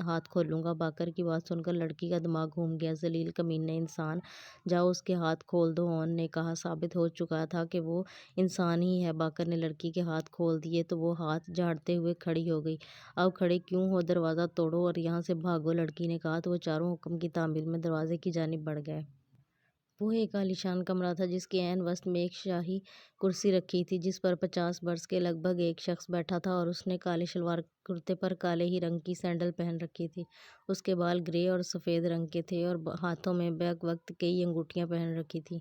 ہاتھ کھولوں گا۔ باقر کی بات سن کر لڑکی کا دماغ گھوم گیا۔ ذلیل کمینے انسان، جاؤ اس کے ہاتھ کھول دو، اون نے کہا۔ ثابت ہو چکا تھا کہ وہ انسان ہی ہے۔ باقر نے لڑکی کے ہاتھ کھول دیے تو وہ ہاتھ جھاڑتے ہوئے کھڑی ہو گئی۔ اب کھڑے کیوں ہو، دروازہ توڑو اور یہاں سے بھاگو، لڑکی نے کہا تو وہ چاروں حکم کی تعمیل میں دروازے کی جانب بڑھ گئے۔ وہ ایک عالیشان کمرہ تھا جس کے عین وسط میں ایک شاہی کرسی رکھی تھی جس پر 50 برس کے لگ بھگ ایک شخص بیٹھا تھا اور اس نے کالے شلوار کرتے پر کالے ہی رنگ کی سینڈل پہن رکھی تھی۔ اس کے بال گرے اور سفید رنگ کے تھے اور ہاتھوں میں بیک وقت کئی انگوٹھیاں پہن رکھی تھیں۔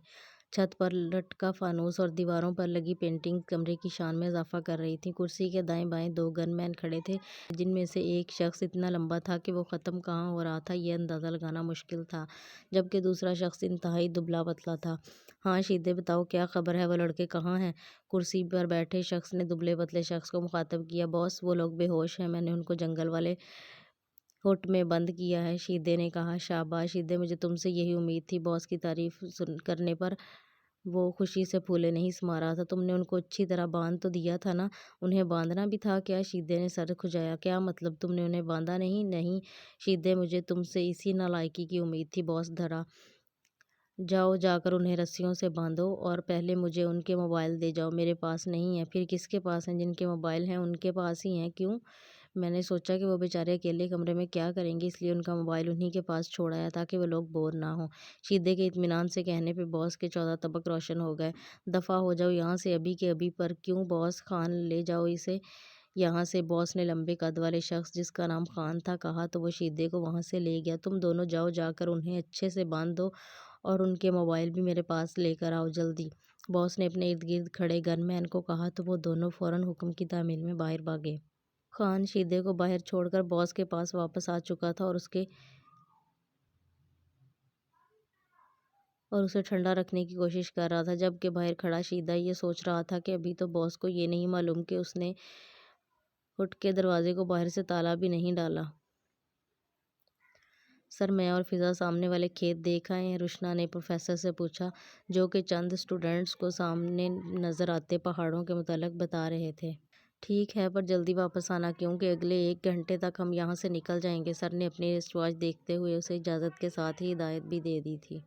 چھت پر لٹکا فانوس اور دیواروں پر لگی پینٹنگ کمرے کی شان میں اضافہ کر رہی تھیں۔ کرسی کے دائیں بائیں 2 گن مین کھڑے تھے جن میں سے ایک شخص اتنا لمبا تھا کہ وہ ختم کہاں ہو رہا تھا یہ اندازہ لگانا مشکل تھا، جبکہ دوسرا شخص انتہائی دبلا پتلا تھا۔ ہاں شیدے، بتاؤ کیا خبر ہے، وہ لڑکے کہاں ہیں؟ کرسی پر بیٹھے شخص نے دبلے پتلے شخص کو مخاطب کیا۔ باس، وہ لوگ بے ہوش ہیں، میں نے ان کو جنگل والے ہٹ میں بند کیا ہے، شیدے نے کہا۔ شاباش شیدے، مجھے تم سے یہی امید تھی۔ باس کی تعریف کرنے پر وہ خوشی سے پھولے نہیں سما رہا تھا۔ تم نے ان کو اچھی طرح باندھ تو دیا تھا نا؟ انہیں باندھنا بھی تھا کیا؟ شیدے نے سر کھجایا۔ کیا مطلب، تم نے انہیں باندھا نہیں؟ نہیں شیدے، مجھے تم سے اسی نالائکی کی امید تھی۔ باس دھڑا۔ جاؤ، جا کر انہیں رسیوں سے باندھو اور پہلے مجھے ان کے موبائل دے جاؤ۔ میرے پاس نہیں ہیں۔ پھر کس کے پاس ہیں؟ جن کے موبائل ہیں ان کے پاس ہی ہیں۔ کیوں؟ میں نے سوچا کہ وہ بیچارے اکیلے کمرے میں کیا کریں گے، اس لیے ان کا موبائل انہی کے پاس چھوڑ آیا تاکہ وہ لوگ بور نہ ہوں۔ شیدے کے اطمینان سے کہنے پہ باس کے 14 طبق روشن ہو گئے۔ دفعہ ہو جاؤ یہاں سے ابھی کے ابھی۔ پر کیوں باس؟ خان لے جاؤ اسے یہاں سے۔ باس نے لمبے قد والے شخص جس کا نام خان تھا کہا تو وہ شیدے کو وہاں سے لے گیا۔ تم دونوں جاؤ، جا کر انہیں اچھے سے باندھ دو اور ان کے موبائل بھی میرے پاس لے کر آؤ، جلدی۔ باس نے اپنے ارد گرد کھڑے گن مین کو کہا تو وہ دونوں فوراً حکم کی تعمیل میں باہر بھاگے۔ خان شیدے کو باہر چھوڑ کر باس کے پاس واپس آ چکا تھا اور اسے ٹھنڈا رکھنے کی کوشش کر رہا تھا، جبکہ باہر کھڑا شیدہ یہ سوچ رہا تھا کہ ابھی تو باس کو یہ نہیں معلوم کہ اس نے ہٹ کے دروازے کو باہر سے تالا بھی نہیں ڈالا۔ سر، میں اور فضا سامنے والے کھیت دیکھ آئے ہیں، روشنا نے پروفیسر سے پوچھا، جو کہ چند اسٹوڈنٹس کو سامنے نظر آتے پہاڑوں کے متعلق بتا رہے تھے۔ ٹھیک ہے، پر جلدی واپس آنا کیونکہ اگلے 1 گھنٹے تک ہم یہاں سے نکل جائیں گے۔ سر نے اپنی رسٹ واچ دیکھتے ہوئے اسے اجازت کے ساتھ ہی ہدایت بھی دے دی تھی۔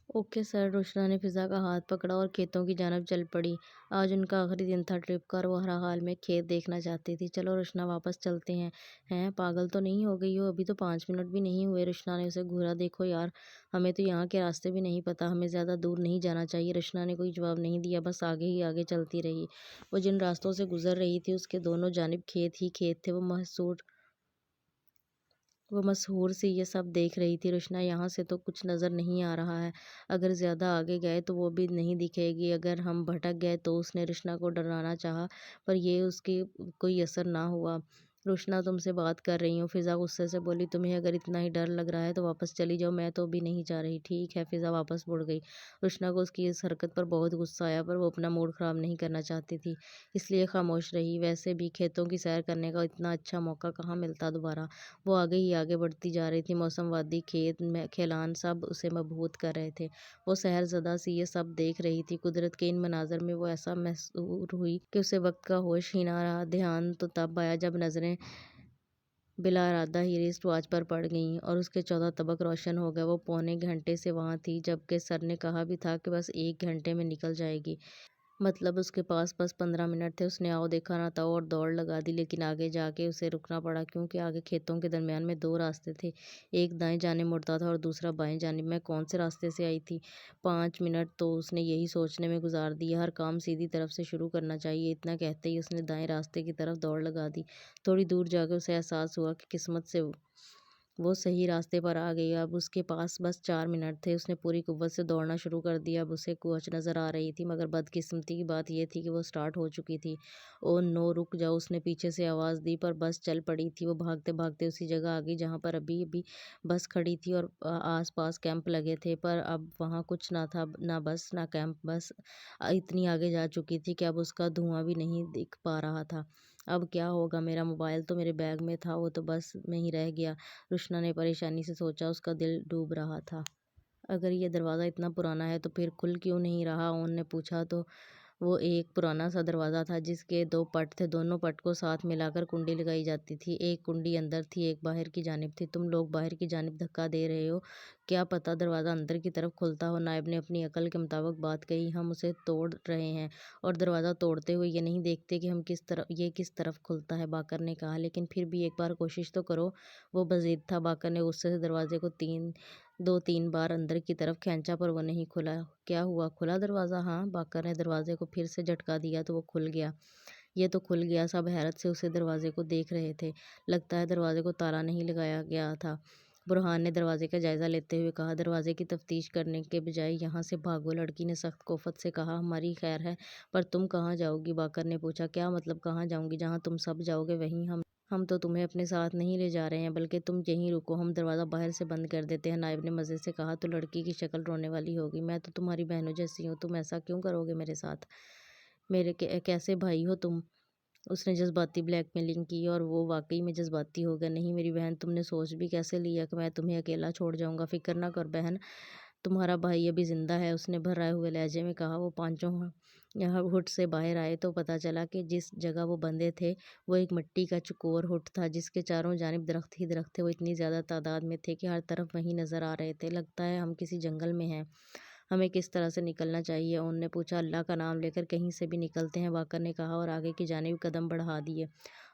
Okay sir. روشنا نے فضا کا ہاتھ پکڑا اور کھیتوں کی جانب چل پڑی۔ آج ان کا آخری دن تھا ٹرپ کا اور وہ ہر حال میں کھیت دیکھنا چاہتی تھی۔ چلو روشنا، واپس چلتے ہیں۔ ہیں، پاگل تو نہیں ہو گئی ہو؟ ابھی تو 5 منٹ بھی نہیں ہوئے۔ روشنا نے اسے گھورا۔ دیکھو یار، ہمیں تو یہاں کے راستے بھی نہیں پتہ، ہمیں زیادہ دور نہیں جانا چاہیے۔ روشنا نے کوئی جواب نہیں دیا، بس آگے ہی آگے چلتی رہی۔ وہ جن راستوں سے گزر رہی تھی اس کے دونوں جانب کھیت ہی کھیت تھے۔ وہ مسحور سی یہ سب دیکھ رہی تھی۔ روشنا، یہاں سے تو کچھ نظر نہیں آ رہا ہے، اگر زیادہ آگے گئے تو وہ بھی نہیں دکھے گی، اگر ہم بھٹک گئے تو؟ اس نے روشنا کو ڈرانا چاہا پر یہ اس کی کوئی اثر نہ ہوا۔ روشنا، تم سے بات کر رہی ہوں، فضا غصے سے بولی۔ تمہیں اگر اتنا ہی ڈر لگ رہا ہے تو واپس چلی جاؤ، میں تو ابھی نہیں جا رہی۔ ٹھیک ہے، فضا واپس مڑ گئی۔ روشنا کو اس کی اس حرکت پر بہت غصہ آیا پر وہ اپنا موڈ خراب نہیں کرنا چاہتی تھی، اس لیے خاموش رہی۔ ویسے بھی کھیتوں کی سیر کرنے کا اتنا اچھا موقع کہاں ملتا دوبارہ۔ وہ آگے ہی آگے بڑھتی جا رہی تھی۔ موسم، وادی، کھیت، کھیلان سب اسے مبہوت کر رہے تھے۔ وہ سحر زدہ سی یہ سب دیکھ رہی تھی۔ قدرت کے ان مناظر میں وہ ایسا محصور ہوئی کہ اسے وقت کا ہوش ہی نہ رہا۔ دھیان تو تب آیا جب نظریں بلا ارادہ ہی رسٹ واچ پر پڑ گئیں اور اس کے 14 طبق روشن ہو گئے۔ وہ پونے گھنٹے سے وہاں تھی، جبکہ سر نے کہا بھی تھا کہ بس 1 گھنٹے میں نکل جائے گی، مطلب اس کے پاس بس 15 منٹ تھے۔ اس نے آؤ دیکھا نہ تاؤ اور دوڑ لگا دی، لیکن آگے جا کے اسے رکنا پڑا کیونکہ آگے کھیتوں کے درمیان میں 2 راستے تھے، ایک دائیں جانب مڑتا تھا اور دوسرا بائیں جانب۔ میں کون سے راستے سے آئی تھی؟ 5 منٹ تو اس نے یہی سوچنے میں گزار دیے، ہر کام سیدھی طرف سے شروع کرنا چاہیے۔ اتنا کہتے ہی اس نے دائیں راستے کی طرف دوڑ لگا دی۔ تھوڑی دور جا کے اسے احساس ہوا کہ قسمت سے وہ صحیح راستے پر آ گئی۔ اب اس کے پاس بس 4 منٹ تھے۔ اس نے پوری قوت سے دوڑنا شروع کر دیا۔ اب اسے کوچ نظر آ رہی تھی مگر بدقسمتی کی بات یہ تھی کہ وہ سٹارٹ ہو چکی تھی۔ او نو، رک جاؤ، اس نے پیچھے سے آواز دی پر بس چل پڑی تھی۔ وہ بھاگتے بھاگتے اسی جگہ آ گئی جہاں پر ابھی ابھی بس کھڑی تھی اور آس پاس کیمپ لگے تھے، پر اب وہاں کچھ نہ تھا، نہ بس نہ کیمپ۔ بس اتنی آگے جا چکی تھی کہ اب اس کا دھواں بھی نہیں دکھ پا رہا تھا۔ اب کیا ہوگا؟ میرا موبائل تو میرے بیگ میں تھا، وہ تو بس میں ہی رہ گیا، روشنا نے پریشانی سے سوچا۔ اس کا دل ڈوب رہا تھا۔ اگر یہ دروازہ اتنا پرانا ہے تو پھر کھل کیوں نہیں رہا؟ اون نے پوچھا تو وہ ایک پرانا سا دروازہ تھا جس کے 2 پٹ تھے، دونوں پٹ کو ساتھ ملا کر کنڈی لگائی جاتی تھی، ایک کنڈی اندر تھی ایک باہر کی جانب تھی۔ تم لوگ باہر کی جانب دھکا دے رہے ہو، کیا پتہ دروازہ اندر کی طرف کھلتا ہو۔ نائب نے اپنی عقل کے مطابق بات کہی، ہم اسے توڑ رہے ہیں اور دروازہ توڑتے ہوئے یہ نہیں دیکھتے کہ یہ کس طرف کھلتا ہے، باقر نے کہا۔ لیکن پھر بھی ایک بار کوشش تو کرو، وہ بضد تھا۔ باقر نے غصے سے دروازے کو 2-3 بار اندر کی طرف کھینچا پر وہ نہیں کھلا۔ کیا ہوا، کھلا دروازہ؟ ہاں، باقر نے دروازے کو پھر سے جھٹکا دیا تو وہ کھل گیا۔ یہ تو کھل گیا، سب حیرت سے اسے دروازے کو دیکھ رہے تھے۔ لگتا ہے دروازے کو تالا نہیں لگایا گیا تھا، برہان نے دروازے کا جائزہ لیتے ہوئے کہا۔ دروازے کی تفتیش کرنے کے بجائے یہاں سے بھاگو، لڑکی نے سخت کوفت سے کہا۔ ہماری خیر ہے، پر تم کہاں جاؤ گی؟ باقر نے پوچھا۔ کیا مطلب کہاں جاؤں گی؟ جہاں تم سب جاؤ گے وہیں ہم تو تمہیں اپنے ساتھ نہیں لے جا رہے ہیں، بلکہ تم یہیں رکو، ہم دروازہ باہر سے بند کر دیتے ہیں۔ نائب نے مزے سے کہا۔ تو لڑکی کی شکل رونے والی ہوگی، میں تو تمہاری بہنوں جیسی ہوں، تم ایسا کیوں کرو گے میرے ساتھ؟ میرے کیسے بھائی ہو تم؟ اس نے جذباتی بلیک میلنگ کی اور وہ واقعی میں جذباتی ہو گیا۔ نہیں میری بہن، تم نے سوچ بھی کیسے لیا کہ میں تمہیں اکیلا چھوڑ جاؤں گا؟ فکر نہ کر بہن، تمہارا بھائی ابھی زندہ ہے، اس نے بھرائے ہوئے لہجے میں کہا۔ وہ پانچوں ہٹ سے باہر آئے تو پتہ چلا کہ جس جگہ وہ بندھے تھے وہ ایک مٹی کا چکور ہٹ تھا جس کے چاروں جانب درخت ہی درخت تھے۔ وہ اتنی زیادہ تعداد میں تھے کہ ہر طرف وہی نظر آ رہے تھے۔ لگتا ہے ہم کسی جنگل میں ہیں، ہمیں کس طرح سے نکلنا چاہیے؟ اون نے پوچھا۔ اللہ کا نام لے کر کہیں سے بھی نکلتے ہیں، باقر نے کہا اور آگے کی جانب قدم بڑھا دیے۔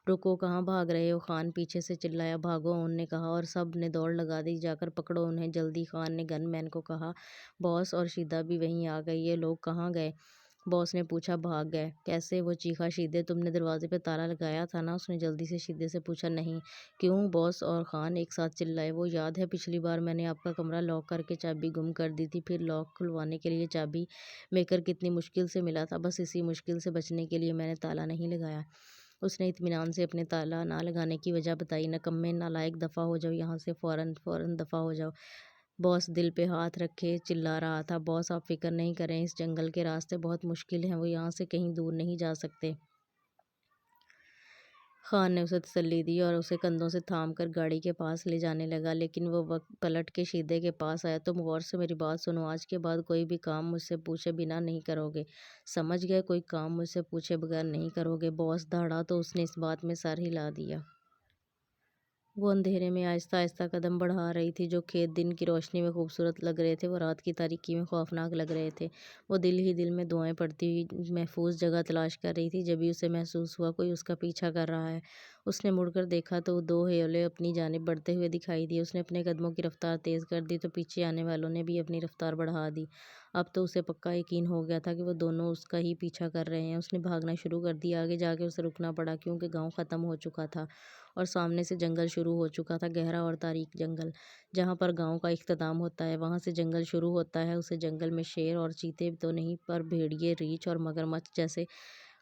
رکو، کہاں بھاگ رہے ہو؟ خان پیچھے سے چلایا۔ بھاگو، اون نے کہا اور سب نے دوڑ لگا دی۔ جا کر پکڑو انہیں جلدی، خان نے گن مین کو کہا۔ باس اور شیدہ بھی وہیں آ گئی۔ یہ لوگ کہاں گئے؟ باس نے پوچھا۔ بھاگ گئے؟ کیسے؟ وہ چیخا۔ شیدے، تم نے دروازے پہ تالا لگایا تھا نا؟ اس نے جلدی سے شیدے سے پوچھا۔ نہیں۔ کیوں؟ باس اور خان ایک ساتھ چلائے۔ وہ یاد ہے پچھلی بار میں نے آپ کا کمرہ لاک کر کے چابی گم کر دی تھی، پھر لاک کھلوانے کے لیے چابی میکر کتنی مشکل سے ملا تھا، بس اسی مشکل سے بچنے کے لیے میں نے تالا نہیں لگایا۔ اس نے اطمینان سے اپنے تالا نہ لگانے کی وجہ بتائی۔ نکمے، نالائق، دفعہ ہو جاؤ یہاں سے، فوراً دفعہ ہو جاؤ۔ باس دل پہ ہاتھ رکھے چلا رہا تھا۔ باس آپ فکر نہیں کریں، اس جنگل کے راستے بہت مشکل ہیں، وہ یہاں سے کہیں دور نہیں جا سکتے۔ خان نے اسے تسلی دی اور اسے کندھوں سے تھام کر گاڑی کے پاس لے جانے لگا، لیکن وہ وقت پلٹ کے شیدے کے پاس آیا۔ تم غور سے میری بات سنو، آج کے بعد کوئی بھی کام مجھ سے پوچھے بنا نہیں کرو گے، سمجھ گئے؟ کوئی کام مجھ سے پوچھے بغیر نہیں کرو گے۔ باس دھاڑا تو اس نے اس بات میں سر ہلا دیا۔ وہ اندھیرے میں آہستہ آہستہ قدم بڑھا رہی تھی۔ جو کھیت دن کی روشنی میں خوبصورت لگ رہے تھے وہ رات کی تاریکی میں خوفناک لگ رہے تھے۔ وہ دل ہی دل میں دعائیں پڑھتی ہوئی محفوظ جگہ تلاش کر رہی تھی، جبھی اسے محسوس ہوا کوئی اس کا پیچھا کر رہا ہے۔ اس نے مڑ کر دیکھا تو 2 حیولے اپنی جانب بڑھتے ہوئے دکھائی دیے۔ اس نے اپنے قدموں کی رفتار تیز کر دی تو پیچھے آنے والوں نے بھی اپنی رفتار بڑھا دی۔ اب تو اسے پکا یقین ہو گیا تھا کہ وہ دونوں اس کا ہی پیچھا کر رہے ہیں۔ اس نے بھاگنا شروع کر دیا۔ آگے جا کے اسے رکنا پڑا کیونکہ گاؤں ختم ہو چکا تھا اور سامنے سے جنگل شروع ہو چکا تھا، گہرا اور تاریک جنگل۔ جہاں پر گاؤں کا اختتام ہوتا ہے وہاں سے جنگل شروع ہوتا ہے۔ اسے جنگل میں شیر اور چیتے تو نہیں پر بھیڑیے، ریچھ اور مگرمچھ جیسے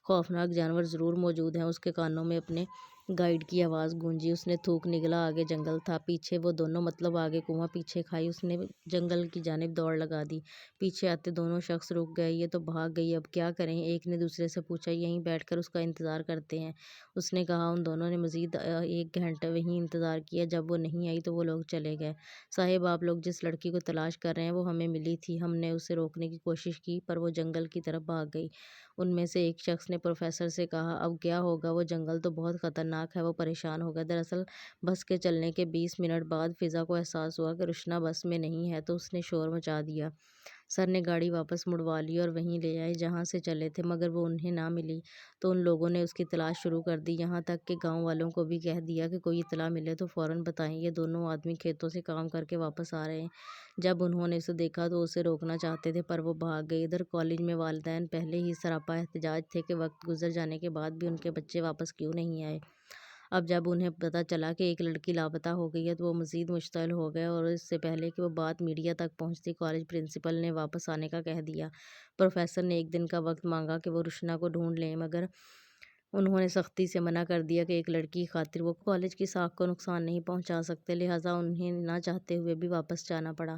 خوفناک جانور ضرور موجود ہیں۔ اس کے کانوں میں اپنے گائیڈ کی آواز گونجی۔ اس نے تھوک نگلا، آگے جنگل تھا، پیچھے وہ دونوں، مطلب آگے کنواں پیچھے کھائی۔ اس نے جنگل کی جانب دوڑ لگا دی۔ پیچھے آتے دونوں شخص رک گئے۔ یہ تو بھاگ گئی، اب کیا کریں؟ ایک نے دوسرے سے پوچھا۔ یہیں بیٹھ کر اس کا انتظار کرتے ہیں، اس نے کہا۔ ان دونوں نے مزید 1 گھنٹہ وہیں انتظار کیا۔ جب وہ نہیں آئی تو وہ لوگ چلے گئے۔ صاحب، آپ لوگ جس لڑکی کو تلاش کر رہے ہیں وہ ہمیں ملی تھی، ہم نے اسے روکنے کی کوشش کی پر وہ جنگل کی طرف بھاگ گئی۔ ان میں سے ایک شخص نے پروفیسر سے کہا۔ اب کیا ہوگا؟ وہ جنگل تو بہت خطرناک ہے، وہ پریشان ہو گیا۔ دراصل بس کے چلنے کے 20 منٹ بعد فضا کو احساس ہوا کہ روشنا بس میں نہیں ہے تو اس نے شور مچا دیا۔ سر نے گاڑی واپس مڑوا لی اور وہیں لے آئے جہاں سے چلے تھے، مگر وہ انہیں نہ ملی تو ان لوگوں نے اس کی تلاش شروع کر دی، یہاں تک کہ گاؤں والوں کو بھی کہہ دیا کہ کوئی اطلاع ملے تو فوراً بتائیں۔ یہ دونوں آدمی کھیتوں سے کام کر کے واپس آ رہے ہیں۔ جب انہوں نے اسے دیکھا تو اسے روکنا چاہتے تھے پر وہ بھاگ گئی۔ ادھر کالج میں والدین پہلے ہی سراپا احتجاج تھے کہ وقت گزر جانے کے بعد بھی ان کے بچے واپس کیوں نہیں آئے۔ اب جب انہیں پتہ چلا کہ ایک لڑکی لاپتہ ہو گئی ہے تو وہ مزید مشتعل ہو گئے اور اس سے پہلے کہ وہ بات میڈیا تک پہنچتی کالج پرنسپل نے واپس آنے کا کہہ دیا۔ پروفیسر نے 1 دن کا وقت مانگا کہ وہ روشنا کو ڈھونڈ لیں، مگر انہوں نے سختی سے منع کر دیا کہ ایک لڑکی کی خاطر وہ کالج کی ساکھ کو نقصان نہیں پہنچا سکتے، لہٰذا انہیں نہ چاہتے ہوئے بھی واپس جانا پڑا۔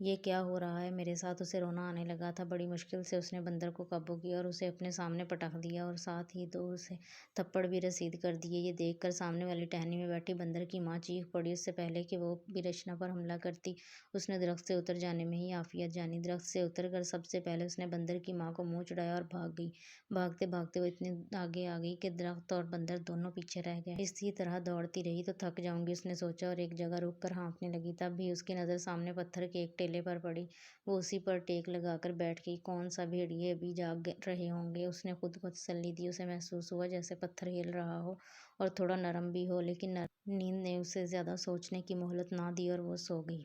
یہ کیا ہو رہا ہے میرے ساتھ؟ اسے رونا آنے لگا تھا۔ بڑی مشکل سے اس نے بندر کو قابو کیا اور اسے اپنے سامنے پٹک دیا اور ساتھ ہی دو اسے تھپڑ بھی رسید کر دیے۔ یہ دیکھ کر سامنے والی ٹہنی میں بیٹھی بندر کی ماں چیخ پڑی۔ اس سے پہلے کہ وہ بھی رچنا پر حملہ کرتی، اس نے درخت سے اتر جانے میں ہی عافیت جانی۔ درخت سے اتر کر سب سے پہلے اس نے بندر کی ماں کو منہ چڑھایا اور بھاگ گئی۔ بھاگتے بھاگتے وہ اتنی آگے آ گئی کہ درخت اور بندر دونوں پیچھے رہ گئے۔ اسی طرح دوڑتی رہی تو تھک جاؤں گی، اس نے سوچا اور ایک جگہ رک کر ہانپنے لگی۔ تب بھی اس کی نظر سامنے پتھر کے ایک ٹیلے پر پڑی۔ وہ اسی پر ٹیک لگا کر بیٹھ گئی۔ کون سا بھیڑیے ابھی جاگ رہے ہوں گے، اس نے خود کو تسلی دی۔ اسے محسوس ہوا جیسے پتھر ہل رہا ہو اور تھوڑا نرم بھی ہو، لیکن نیند نے اسے زیادہ سوچنے کی مہلت نہ دی اور وہ سو گئی۔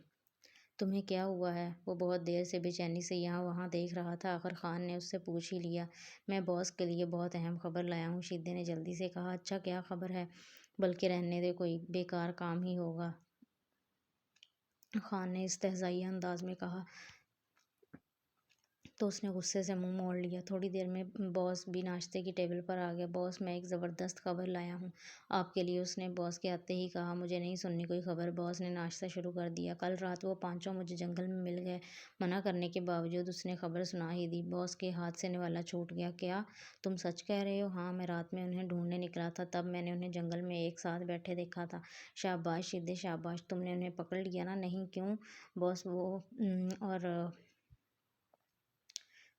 تمہیں کیا ہوا ہے؟ وہ بہت دیر سے بے چینی سے یہاں وہاں دیکھ رہا تھا۔ آخر خان نے اس سے پوچھ ہی لیا۔ میں باس کے لیے بہت اہم خبر لایا ہوں، شیدے نے جلدی سے کہا۔ اچھا، کیا خبر ہے؟ بلکہ رہنے دے، کوئی بیکار کام ہی ہوگا، خان نے استہزائی انداز میں کہا تو اس نے غصے سے منہ موڑ لیا۔ تھوڑی دیر میں باس بھی ناشتے کی ٹیبل پر آ گیا۔ باس، میں ایک زبردست خبر لایا ہوں آپ کے لیے، اس نے باس کے آتے ہی کہا۔ مجھے نہیں سننی کوئی خبر، باس نے ناشتہ شروع کر دیا۔ کل رات وہ پانچوں مجھے جنگل میں مل گئے، منع کرنے کے باوجود اس نے خبر سنا ہی دی۔ باس کے ہاتھ سے نوالا چھوٹ گیا۔ کیا تم سچ کہہ رہے ہو؟ ہاں، میں رات میں انہیں ڈھونڈنے نکلا تھا، تب میں نے انہیں جنگل میں ایک ساتھ بیٹھے دیکھا تھا۔ شاباش شیدے، شاباش، تم نے انہیں پکڑ لیا نا؟ نہیں، کیوں باس؟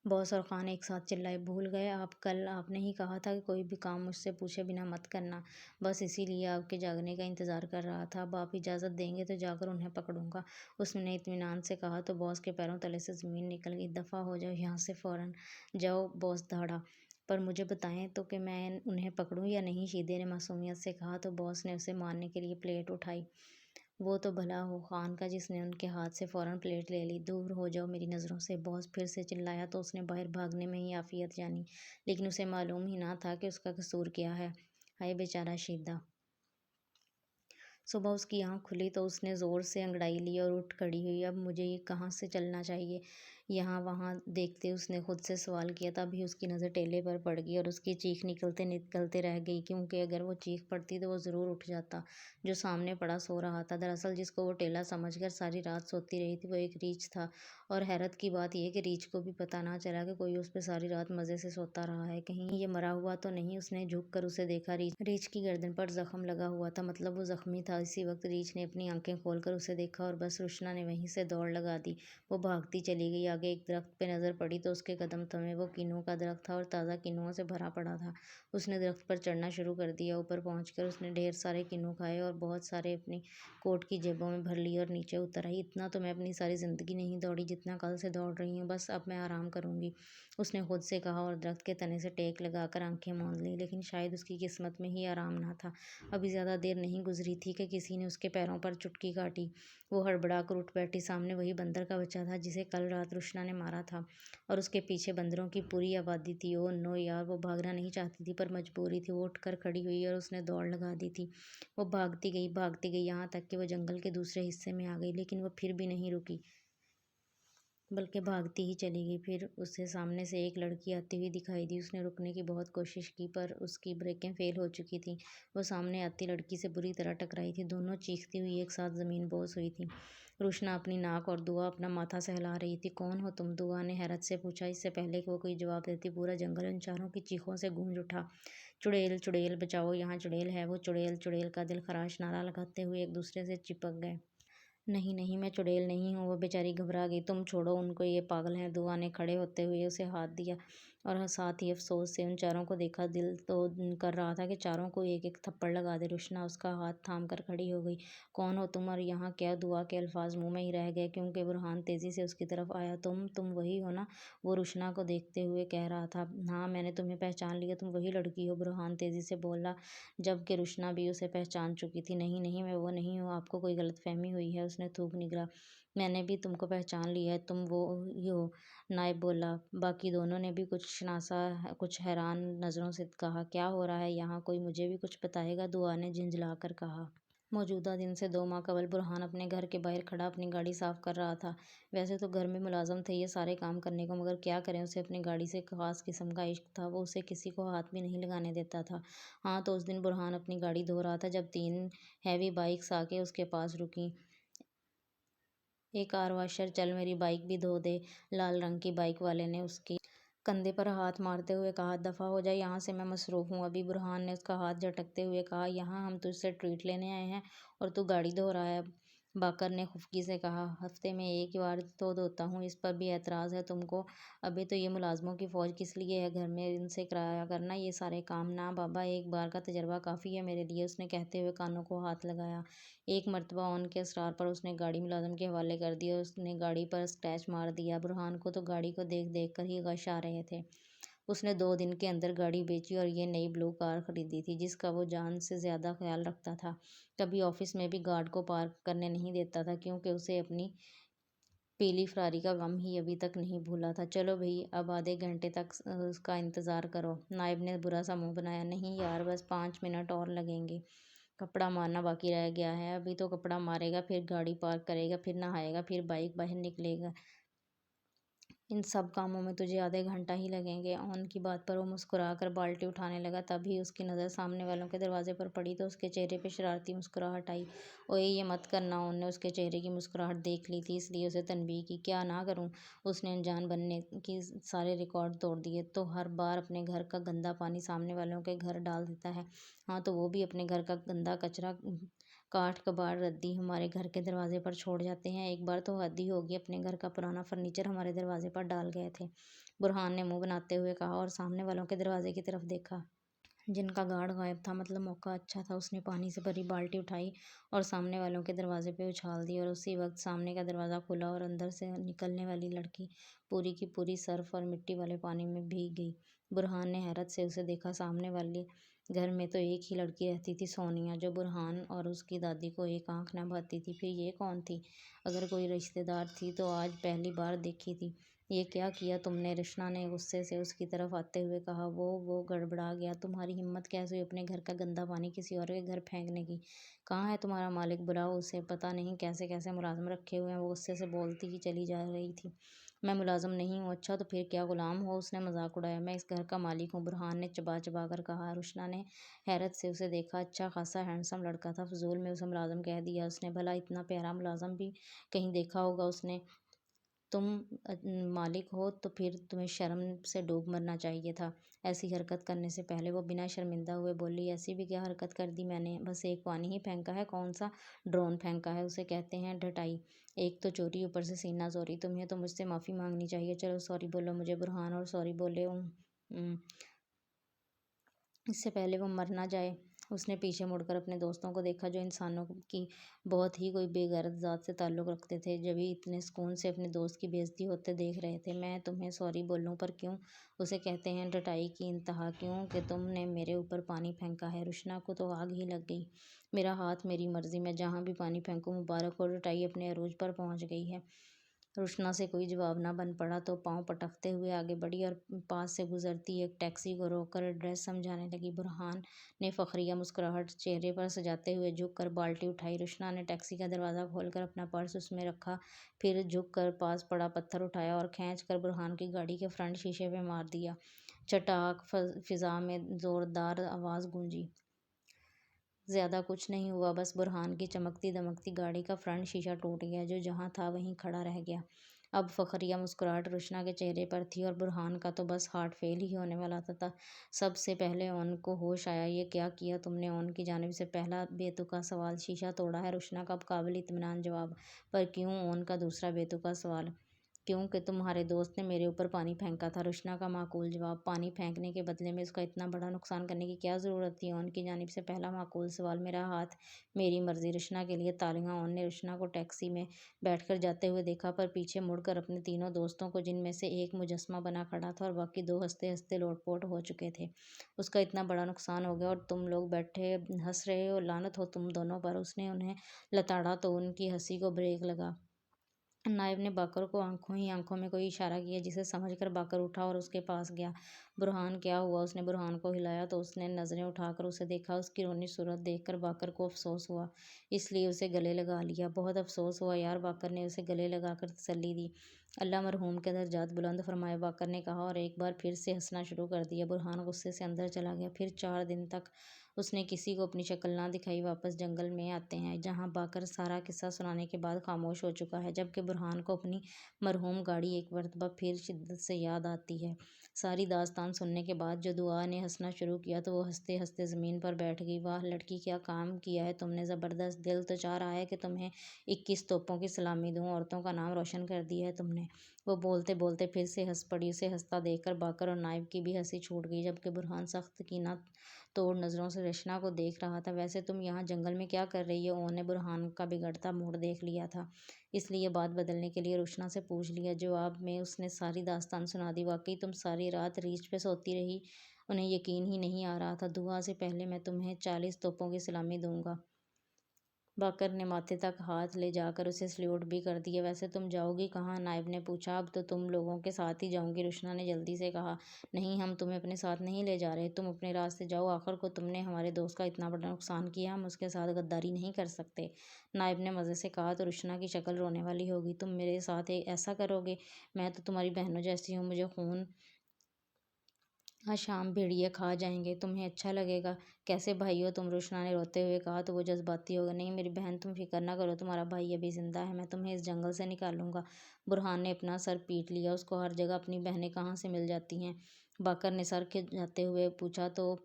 باس اور خان ایک ساتھ چلائے۔ بھول گئے آپ؟ کل آپ نے ہی کہا تھا کہ کوئی بھی کام مجھ سے پوچھے بنا مت کرنا۔ بس اسی لیے آپ کے جاگنے کا انتظار کر رہا تھا۔ اب آپ اجازت دیں گے تو جا کر انہیں پکڑوں گا، اس نے اطمینان سے کہا تو باس کے پیروں تلے سے زمین نکل گئی۔ دفعہ ہو جاؤ یہاں سے فوراً۔ جاؤ، باس دھاڑا۔ پر مجھے بتائیں تو کہ میں انہیں پکڑوں یا نہیں، شیدے نے معصومیت سے کہا تو باس نے اسے مارنے کے لیے پلیٹ اٹھائی۔ وہ تو بھلا ہو خان کا جس نے ان کے ہاتھ سے فوراً پلیٹ لے لی۔ دور ہو جاؤ میری نظروں سے، باس پھر سے چلایا تو اس نے باہر بھاگنے میں ہی عافیت جانی، لیکن اسے معلوم ہی نہ تھا کہ اس کا قصور کیا ہے۔ ہائے بیچارہ شیدہ! صبح اس کی آنکھ کھلی تو اس نے زور سے انگڑائی لی اور اٹھ کھڑی ہوئی۔ اب مجھے کہاں سے چلنا چاہیے؟ یہاں وہاں دیکھتے اس نے خود سے سوال کیا۔ تب ہی اس کی نظر ٹیلے پر پڑ گئی اور اس کی چیخ نکلتے نکلتے رہ گئی، کیونکہ اگر وہ چیخ پڑتی تو وہ ضرور اٹھ جاتا جو سامنے پڑا سو رہا تھا۔ دراصل جس کو وہ ٹیلا سمجھ کر ساری رات سوتی رہی تھی وہ ایک ریچھ تھا، اور حیرت کی بات یہ کہ ریچھ کو بھی پتہ نہ چلا کہ کوئی اس پہ ساری رات مزے سے سوتا رہا ہے۔ کہیں یہ مرا ہوا تو نہیں؟ اس نے جھک کر اسے دیکھا۔ ریچھ کی گردن پر زخم لگا ہوا تھا، مطلب وہ زخمی تھا۔ اسی وقت ریچھ نے اپنی آنکھیں کھول کر اسے دیکھا اور بس روشنا نے وہیں سے دوڑ لگا دی۔ وہ بھاگتی چلی گئی۔ آگے ایک درخت پہ نظر پڑی تو اس کے قدم تھمے۔ وہ کینو کا درخت تھا اور تازہ کینوؤں سے بھرا پڑا تھا۔ اس نے درخت پر چڑھنا شروع کر دیا۔ اوپر پہنچ کر اس نے ڈھیر سارے کینو کھائے اور بہت سارے اپنی کوٹ کی جیبوں میں بھر لیے اور نیچے اتر آئی۔ اتنا تو میں اپنی ساری زندگی نہیں دوڑی جتنا کل سے دوڑ رہی ہوں، بس اب میں آرام کروں گی، اس نے خود سے کہا اور درخت کے تنے سے ٹیک لگا کر آنکھیں موند لیں۔ لیکن شاید اس کی قسمت میں ہی آرام نہ تھا۔ ابھی زیادہ دیر نہیں گزری تھی کہ کسی نے اس کے پیروں پر چٹکی کاٹی۔ وہ ہڑبڑا کر اٹھ بیٹھی۔ سامنے وہی بندر کا بچہ تھا جسے کل رات روشنا نے مارا تھا، اور اس کے پیچھے بندروں کی پوری آبادی تھی۔ اوہ نو یار! وہ بھاگنا نہیں چاہتی تھی پر مجبوری تھی۔ وہ اٹھ کر کھڑی ہوئی اور اس نے دوڑ لگا دی تھی۔ وہ بھاگتی گئی یہاں تک کہ وہ جنگل کے دوسرے حصے میں آ گئی، لیکن وہ پھر بھی نہیں رکی بلکہ بھاگتی ہی چلی گئی۔ پھر اسے سامنے سے ایک لڑکی آتی ہوئی دکھائی دی۔ اس نے رکنے کی بہت کوشش کی پر اس کی بریکیں فیل ہو چکی تھیں۔ وہ سامنے آتی لڑکی سے بری طرح ٹکرائی تھی۔ دونوں چیختی ہوئی ایک ساتھ زمین بوس ہوئی تھیں۔ روشنا اپنی ناک اور دعا اپنا ماتھا سہلا رہی تھی۔ کون ہو تم؟ دعا نے حیرت سے پوچھا۔ اس سے پہلے کہ وہ کوئی جواب دیتی پورا جنگل ان چاروں کی چیخوں سے گونج اٹھا۔ چڑیل چڑیل بچاؤ، یہاں چڑیل ہے! وہ چڑیل چڑیل کا دل خراش نعرہ لگاتے ہوئے ایک دوسرے سے چپک گئے۔ نہیں نہیں، میں چڑیل نہیں ہوں! وہ بیچاری گھبرا گئی۔ تم چھوڑو ان کو، یہ پاگل ہیں! دعا نے کھڑے ہوتے ہوئے اسے ہاتھ دیا اور ساتھ ہی افسوس سے ان چاروں کو دیکھا۔ دل تو کر رہا تھا کہ چاروں کو ایک ایک تھپڑ لگا دے۔ روشنا اس کا ہاتھ تھام کر کھڑی ہو گئی۔ کون ہو تم اور یہاں کیا؟ دعا کے الفاظ منہ میں ہی رہ گئے کیونکہ برہان تیزی سے اس کی طرف آیا۔ تم وہی ہو نا؟ وہ روشنا کو دیکھتے ہوئے کہہ رہا تھا۔ ہاں، میں نے تمہیں پہچان لیا، تم وہی لڑکی ہو، برہان تیزی سے بولا، جب کہ روشنا بھی اسے پہچان چکی تھی۔ نہیں نہیں، میں وہ نہیں ہوں، آپ کو کوئی غلط فہمی ہوئی ہے، اس نے تھوک نگلا۔ میں نے بھی تم کو پہچان لیا ہے، تم وہ ہی ہو، نائب بولا۔ باقی دونوں نے بھی کچھ شناسا کچھ حیران نظروں سے کہا۔ کیا ہو رہا ہے یہاں؟ کوئی مجھے بھی کچھ بتائے گا؟ دعا نے جھنجھلا کر کہا۔ موجودہ دن سے 2 ماہ قبل برہان اپنے گھر کے باہر کھڑا اپنی گاڑی صاف کر رہا تھا۔ ویسے تو گھر میں ملازم تھے یہ سارے کام کرنے کو، مگر کیا کریں، اسے اپنی گاڑی سے خاص قسم کا عشق تھا۔ وہ اسے کسی کو ہاتھ بھی نہیں لگانے دیتا تھا۔ ہاں، تو اس دن برہان اپنی گاڑی دھو رہا تھا جب 3 ہیوی بائکس آ کے اس کے پاس رکیں۔ ایک کار واشر، چل میری بائک بھی دھو دے۔ لال رنگ کی بائک والے نے اس کی کندھے پر ہاتھ مارتے ہوئے کہا، دفعہ ہو جا یہاں سے، میں مصروف ہوں ابھی۔ برہان نے اس کا ہاتھ جھٹکتے ہوئے کہا، یہاں ہم تجھ سے ٹریٹ لینے آئے ہیں اور تو گاڑی دھو رہا ہے۔ باقر نے خفگی سے کہا، ہفتے میں ایک بار تو دھوتا ہوں، اس پر بھی اعتراض ہے تم کو؟ ابھی تو یہ ملازموں کی فوج کس لیے ہے گھر میں ان سے کرایا کرنا یہ سارے کام؟ نہ بابا، ایک بار کا تجربہ کافی ہے میرے لیے، اس نے کہتے ہوئے کانوں کو ہاتھ لگایا۔ ایک مرتبہ ان کے اصرار پر اس نے گاڑی ملازم کے حوالے کر دی اور اس نے گاڑی پر اسکریچ مار دیا۔ برہان کو تو گاڑی کو دیکھ دیکھ کر ہی غش آ رہے تھے۔ اس نے 2 دن کے اندر گاڑی بیچی اور یہ نئی بلو کار خریدی تھی جس کا وہ جان سے زیادہ خیال رکھتا تھا۔ کبھی آفس میں بھی گارڈ کو پارک کرنے نہیں دیتا تھا کیونکہ اسے اپنی پیلی فراری کا غم ہی ابھی تک نہیں بھولا تھا۔ چلو بھئی، اب آدھے گھنٹے تک اس کا انتظار کرو۔ نائب نے برا سا منہ بنایا، نہیں یار، بس 5 منٹ اور لگیں گے، کپڑا مارنا باقی رہ گیا ہے۔ ابھی تو کپڑا مارے گا، پھر گاڑی پارک کرے گا، پھر نہائے گا، پھر بائک باہر نکلے گا، ان سب کاموں میں تجھے آدھے گھنٹہ ہی لگیں گے۔ اون کی بات پر وہ مسکرا کر بالٹی اٹھانے لگا، تبھی اس کی نظر سامنے والوں کے دروازے پر پڑی تو اس کے چہرے پہ شرارتی مسکراہٹ آئی۔ اوئے یہ مت کرنا۔ اون نے اس کے چہرے کی مسکراہٹ دیکھ لی تھی، اس لیے اسے تنبیہ کی۔ کیا نہ کروں؟ اس نے انجان بننے کی سارے ریکارڈ توڑ دیے۔ تو ہر بار اپنے گھر کا گندا پانی سامنے والوں کے گھر ڈال دیتا ہے؟ ہاں، تو وہ بھی اپنے گھر کا گندا کچرا کاٹھ کباڑ ردی ہمارے گھر کے دروازے پر چھوڑ جاتے ہیں۔ ایک بار تو حد ہی ہوگی، اپنے گھر کا پرانا فرنیچر ہمارے دروازے پر ڈال گئے تھے، برہان نے منہ بناتے ہوئے کہا اور سامنے والوں کے دروازے کی طرف دیکھا جن کا گارڈ غائب تھا۔ مطلب موقع اچھا تھا۔ اس نے پانی سے بھری بالٹی اٹھائی اور سامنے والوں کے دروازے پہ اچھال دی اور اسی وقت سامنے کا دروازہ کھلا اور اندر سے نکلنے والی لڑکی پوری کی پوری سرف اور مٹی والے پانی میں بھیگ گئی۔ برہان نے حیرت سے اسے دیکھا۔ سامنے والے گھر میں تو ایک ہی لڑکی رہتی تھی، سونیا، جو برہان اور اس کی دادی کو ایک آنکھ نہ بھاتی تھی۔ پھر یہ کون تھی؟ اگر کوئی رشتہ دار تھی تو آج پہلی بار دیکھی تھی۔ یہ کیا کیا تم نے؟ رشنا نے غصے سے اس کی طرف آتے ہوئے کہا۔ وہ گڑبڑا گیا۔ تمہاری ہمت کیسے ہوئی اپنے گھر کا گندا پانی کسی اور کے گھر پھینکنے کی؟ کہاں ہے تمہارا مالک؟ بلاؤ اسے۔ پتہ نہیں کیسے کیسے ملازم رکھے ہوئے ہیں۔ وہ غصے سے بولتی ہی چلی جا رہی تھی۔ میں ملازم نہیں ہوں؟ اچھا، تو پھر کیا غلام ہو؟ اس نے مذاق اڑایا۔ میں اس گھر کا مالک ہوں، برہان نے چبا چبا کر کہا۔ رشنا نے حیرت سے اسے دیکھا۔ اچھا خاصا ہینڈسم لڑکا تھا، فضول میں اسے ملازم کہہ دیا اس نے۔ بھلا اتنا پیارا ملازم بھی کہیں دیکھا ہوگا اس نے؟ تم مالک ہو تو پھر تمہیں شرم سے ڈوب مرنا چاہیے تھا۔ ایسی حرکت کرنے سے پہلے وہ بنا شرمندہ ہوئے بولی، ایسی بھی کیا حرکت کر دی میں نے؟ بس ایک پانی ہی پھینکا ہے۔ کون سا ڈرون پھینکا ہے؟ اسے کہتے ہیں ڈھٹائی۔ ایک تو چوری، اوپر سے سینہ زوری۔ تمہیں تو مجھ سے معافی مانگنی چاہیے۔ چلو سوری بولو مجھے۔ برہان اور سوری بولے اس سے پہلے وہ مر نہ جائے۔ اس نے پیچھے مڑ کر اپنے دوستوں کو دیکھا جو انسانوں کی بہت ہی کوئی بے غیرت ذات سے تعلق رکھتے تھے، جبھی اتنے سکون سے اپنے دوست کی بے عزتی ہوتے دیکھ رہے تھے۔ میں تمہیں سوری بولوں پر کیوں؟ اسے کہتے ہیں ڈھٹائی کی انتہا۔ کیوں کہ تم نے میرے اوپر پانی پھینکا ہے۔ رشنا کو تو آگ ہی لگ گئی۔ میرا ہاتھ میری مرضی، میں جہاں بھی پانی پھینکوں۔ مبارک ہو، ڈھٹائی اپنے عروج پر پہنچ گئی ہے۔ رشنا سے کوئی جواب نہ بن پڑا تو پاؤں پٹکتے ہوئے آگے بڑھی اور پاس سے گزرتی ایک ٹیکسی کو روک کر ایڈریس سمجھانے لگی۔ برہان نے فخریہ مسکراہٹ چہرے پر سجاتے ہوئے جھک کر بالٹی اٹھائی۔ رشنا نے ٹیکسی کا دروازہ کھول کر اپنا پرس اس میں رکھا، پھر جھک کر پاس پڑا پتھر اٹھایا اور کھینچ کر برہان کی گاڑی کے فرنٹ شیشے پہ مار دیا۔ چٹاک فضا میں زوردار آواز گونجی۔ زیادہ کچھ نہیں ہوا، بس برہان کی چمکتی دمکتی گاڑی کا فرنٹ شیشہ ٹوٹ گیا جو جہاں تھا وہیں کھڑا رہ گیا۔ اب فخریہ مسکراہٹ رشنا کے چہرے پر تھی اور برہان کا تو بس ہارٹ فیل ہی ہونے والا تھا۔ سب سے پہلے اون کو ہوش آیا۔ یہ کیا کیا تم نے؟ اون کی جانب سے پہلا بے تکا سوال۔ شیشہ توڑا ہے؟ رشنا کا قابل اطمینان جواب۔ پر کیوں؟ اون کا دوسرا بے تکا سوال۔ کیوں کہ تمہارے دوست نے میرے اوپر پانی پھینکا تھا۔ رشنا کا معقول جواب۔ پانی پھینکنے کے بدلے میں اس کا اتنا بڑا نقصان کرنے کی کیا ضرورت تھی؟ اون کی جانب سے پہلا معقول سوال۔ میرا ہاتھ میری مرضی۔ رشنا کے لیے تالیاں۔ اون نے رشنا کو ٹیکسی میں بیٹھ کر جاتے ہوئے دیکھا، پر پیچھے مڑ کر اپنے تینوں دوستوں کو، جن میں سے ایک مجسمہ بنا کھڑا تھا اور باقی دو ہنستے ہنستے لوٹ پوٹ ہو چکے تھے۔ اس کا اتنا بڑا نقصان ہو گیا اور تم لوگ بیٹھے ہنس رہے ہو؟ لعنت ہو تم دونوں پر۔ اس نے انہیں لتاڑا تو ان کی ہنسی کو بریک لگا۔ نائب نے باقر کو آنکھوں ہی آنکھوں میں کوئی اشارہ کیا جسے سمجھ کر باقر اٹھا اور اس کے پاس گیا۔ برہان کیا ہوا؟ اس نے برہان کو ہلایا تو اس نے نظریں اٹھا کر اسے دیکھا۔ اس کی رونی صورت دیکھ کر باقر کو افسوس ہوا، اس لیے اسے گلے لگا لیا۔ بہت افسوس ہوا یار، باقر نے اسے گلے لگا کر تسلی دی۔ اللہ مرحوم کے درجات بلند فرمائے، باقر نے کہا اور ایک بار پھر سے ہنسنا شروع کر دیا۔ برہان غصے سے اندر چلا گیا۔ پھر 4 دن تک اس نے کسی کو اپنی شکل نہ دکھائی۔ واپس جنگل میں آتے ہیں جہاں باقر سارا قصہ سنانے کے بعد خاموش ہو چکا ہے، جبکہ برہان کو اپنی مرحوم گاڑی ایک مرتبہ پھر شدت سے یاد آتی ہے۔ ساری داستان سننے کے بعد جو دعا نے ہنسنا شروع کیا تو وہ ہنستے ہنستے زمین پر بیٹھ گئی۔ واہ لڑکی، کیا کام کیا ہے تم نے، زبردست! دل تو چاہ رہا ہے کہ تمہیں 21 توپوں کی سلامی دوں، عورتوں کا نام روشن کر دیا ہے تم نے۔ وہ بولتے بولتے پھر سے ہنس پڑی۔ اسے ہنستا دیکھ کر باقر اور نائب کی بھی ہنسی چھوٹ گئی، جبکہ برہان سخت کینہ توڑ نظروں سے رشنا کو دیکھ رہا تھا۔ ویسے تم یہاں جنگل میں کیا کر رہی ہو؟ نے برہان کا بگڑتا موڈ دیکھ لیا تھا، اس لیے بات بدلنے کے لیے روشنا سے پوچھ لیا۔ جواب میں اس نے ساری داستان سنا دی۔ واقعی تم ساری رات ریچھ پہ سوتی رہی؟ انہیں یقین ہی نہیں آ رہا تھا۔ دعا سے پہلے میں تمہیں 40 توپوں کی سلامی دوں گا۔ باقر نے ماتھے تک ہاتھ لے جا کر اسے سلیوٹ بھی کر دیا۔ ویسے تم جاؤ گی کہاں؟ نائب نے پوچھا۔ اب تو تم لوگوں کے ساتھ ہی جاؤں گی، روشنا نے جلدی سے کہا۔ نہیں، ہم تمہیں اپنے ساتھ نہیں لے جا رہے، تم اپنے راستے جاؤ، آخر کو تم نے ہمارے دوست کا اتنا بڑا نقصان کیا، ہم اس کے ساتھ غداری نہیں کر سکتے، نائب نے مزے سے کہا۔ تو روشنا کی شکل رونے والی ہو گئی۔ تم میرے ساتھ ایسا کرو گے؟ میں تو تمہاری بہنوں جیسی ہوں، مجھے خون شام بھیڑیے کھا جائیں گے، تمہیں اچھا لگے گا؟ کیسے بھائی ہو تم؟ روشنا نے روتے ہوئے کہا تو وہ جذباتی ہو گیا۔ نہیں میری بہن، تم فکر نہ کرو، تمہارا بھائی ابھی زندہ ہے، میں تمہیں اس جنگل سے نکالوں گا۔ برہان نے اپنا سر پیٹ لیا، اس کو ہر جگہ اپنی بہنیں کہاں سے مل جاتی ہیں؟ باقر نے سر کھجاتے ہوئے پوچھا تو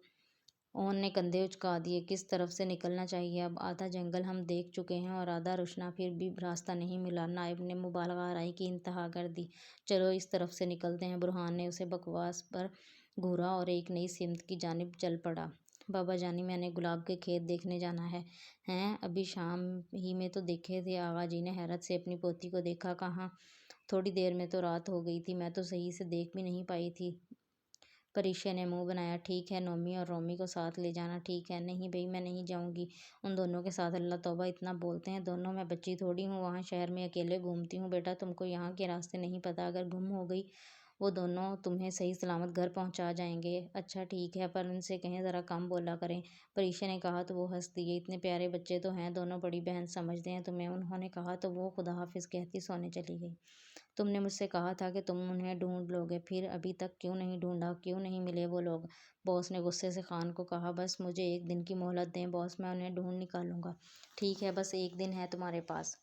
نے کندھے اچکا دیے۔ کس طرف سے نکلنا چاہیے؟ اب آدھا جنگل ہم دیکھ چکے ہیں اور آدھا روشنا، پھر بھی راستہ نہیں ملا۔ نائب نے مبالغہ آرائی کی انتہا کر دی۔ چلو اس طرف سے نکلتے ہیں۔ برہان نے اسے بکواس پر گھورا اور ایک نئی سمت کی جانب چل پڑا۔ بابا جانی، میں نے گلاب کے کھیت دیکھنے جانا ہے۔ ہیں؟ ابھی شام ہی میں تو دیکھے تھے۔ آغا جی نے حیرت سے اپنی پوتی کو دیکھا۔ کہاں؟ تھوڑی دیر میں تو رات ہو گئی تھی، میں تو صحیح سے دیکھ بھی نہیں پائی تھی۔ پریشے نے منہ بنایا۔ ٹھیک ہے، نومی اور رومی کو ساتھ لے جانا، ٹھیک ہے؟ نہیں بھئی، میں نہیں جاؤں گی ان دونوں کے ساتھ۔ اللہ توبہ، اتنا بولتے ہیں دونوں، میں بچی تھوڑی ہوں، وہاں شہر میں اکیلے گھومتی ہوں۔ بیٹا تم کو یہاں کے راستے نہیں پتہ، اگر گم ہو گئی وہ دونوں تمہیں صحیح سلامت گھر پہنچا جائیں گے۔ اچھا ٹھیک ہے، پر ان سے کہیں ذرا کم بولا کریں، پریشے نے کہا تو وہ ہنس دیے۔ اتنے پیارے بچے تو ہیں، دونوں بڑی بہن سمجھتے ہیں تمہیں، انہوں نے کہا تو وہ خدا حافظ کہتی سونے چلی گئی۔ تم نے مجھ سے کہا تھا کہ تم انہیں ڈھونڈ لو گے، پھر ابھی تک کیوں نہیں ڈھونڈا؟ کیوں نہیں ملے وہ لوگ؟ باس نے غصے سے خان کو کہا۔ بس مجھے ایک دن کی مہلت دیں باس، میں انہیں ڈھونڈ نکالوں گا۔ ٹھیک ہے، بس ایک دن ہے تمہارے پاس،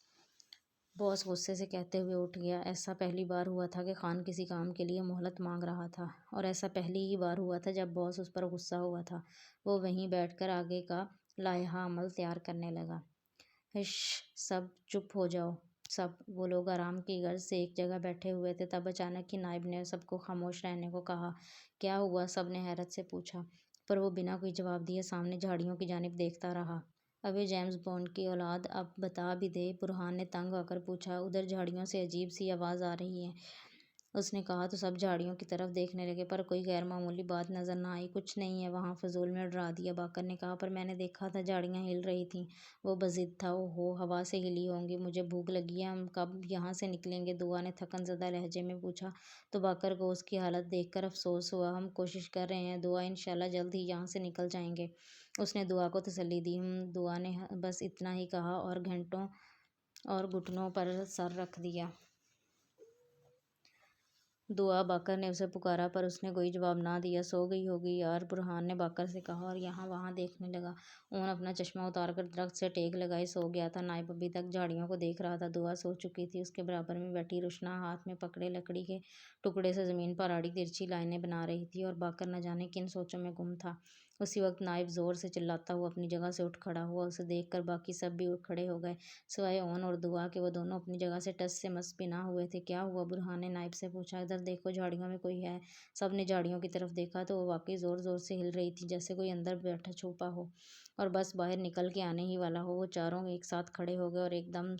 باس غصے سے کہتے ہوئے اٹھ گیا۔ ایسا پہلی بار ہوا تھا کہ خان کسی کام کے لیے مہلت مانگ رہا تھا، اور ایسا پہلی ہی بار ہوا تھا جب باس اس پر غصہ ہوا تھا۔ وہ وہیں بیٹھ کر آگے کا لائحہ عمل تیار کرنے لگا۔ ہش، سب چپ ہو جاؤ سب۔ وہ لوگ آرام کی غرض سے ایک جگہ بیٹھے ہوئے تھے، تب اچانک ہی نائب نے سب کو خاموش رہنے کو کہا۔ کیا ہوا؟ سب نے حیرت سے پوچھا، پر وہ بنا کوئی جواب دیے سامنے جھاڑیوں کی جانب دیکھتا رہا۔ ابے جیمز بانڈ کی اولاد، اب بتا بھی دے، برہان نے تنگ آ کر پوچھا۔ ادھر جھاڑیوں سے عجیب سی آواز آ رہی ہے، اس نے کہا تو سب جھاڑیوں کی طرف دیکھنے لگے، پر کوئی غیر معمولی بات نظر نہ آئی۔ کچھ نہیں ہے وہاں، فضول میں ڈرا دیا، باقر نے کہا۔ پر میں نے دیکھا تھا جھاڑیاں ہل رہی تھیں، وہ بضد تھا۔ اوہو، ہوا سے ہلی ہوں گی، مجھے بھوک لگی ہے، ہم کب یہاں سے نکلیں گے؟ دعا نے تھکن زدہ لہجے میں پوچھا تو باقر کو اس کی حالت دیکھ کر افسوس ہوا۔ ہم کوشش کر رہے ہیں دعا، انشاءاللہ جلد ہی یہاں سے نکل جائیں گے، اس نے دعا کو تسلی دی۔ دعا نے بس اتنا ہی کہا اور گھٹنوں پر سر رکھ دیا۔ دعا، باقر نے اسے پکارا پر اس نے کوئی جواب نہ دیا۔ سو گئی ہوگی یار، برہان نے باقر سے کہا اور یہاں وہاں دیکھنے لگا۔ اپنا چشمہ اتار کر درخت سے ٹیک لگائے سو گیا تھا۔ نائب ابھی تک جھاڑیوں کو دیکھ رہا تھا۔ دعا سو چکی تھی، اس کے برابر میں بیٹھی روشنا ہاتھ میں پکڑے لکڑی کے ٹکڑے سے زمین پر آڑی ترچھی لائنیں بنا رہی تھی، اور باقر نہ جانے کن سوچوں میں گم تھا۔ اسی وقت نائب زور سے چلاتا ہوا اپنی جگہ سے اٹھ کھڑا ہوا۔ اسے دیکھ کر باقی سب بھی اٹھ کھڑے ہو گئے، سوائے اور دعا کہ وہ دونوں اپنی جگہ سے ٹس سے مس بنا ہوئے تھے۔ کیا ہوا؟ برہان نے نائب سے پوچھا۔ ادھر دیکھو، جھاڑیوں میں کوئی ہے۔ سب نے جھاڑیوں کی طرف دیکھا تو وہ واقعی زور زور سے ہل رہی تھی، جیسے کوئی اندر بیٹھا چھپا ہو اور بس باہر نکل کے آنے ہی والا ہو۔ وہ چاروں ایک ساتھ کھڑے ہو گئے اور ایک دم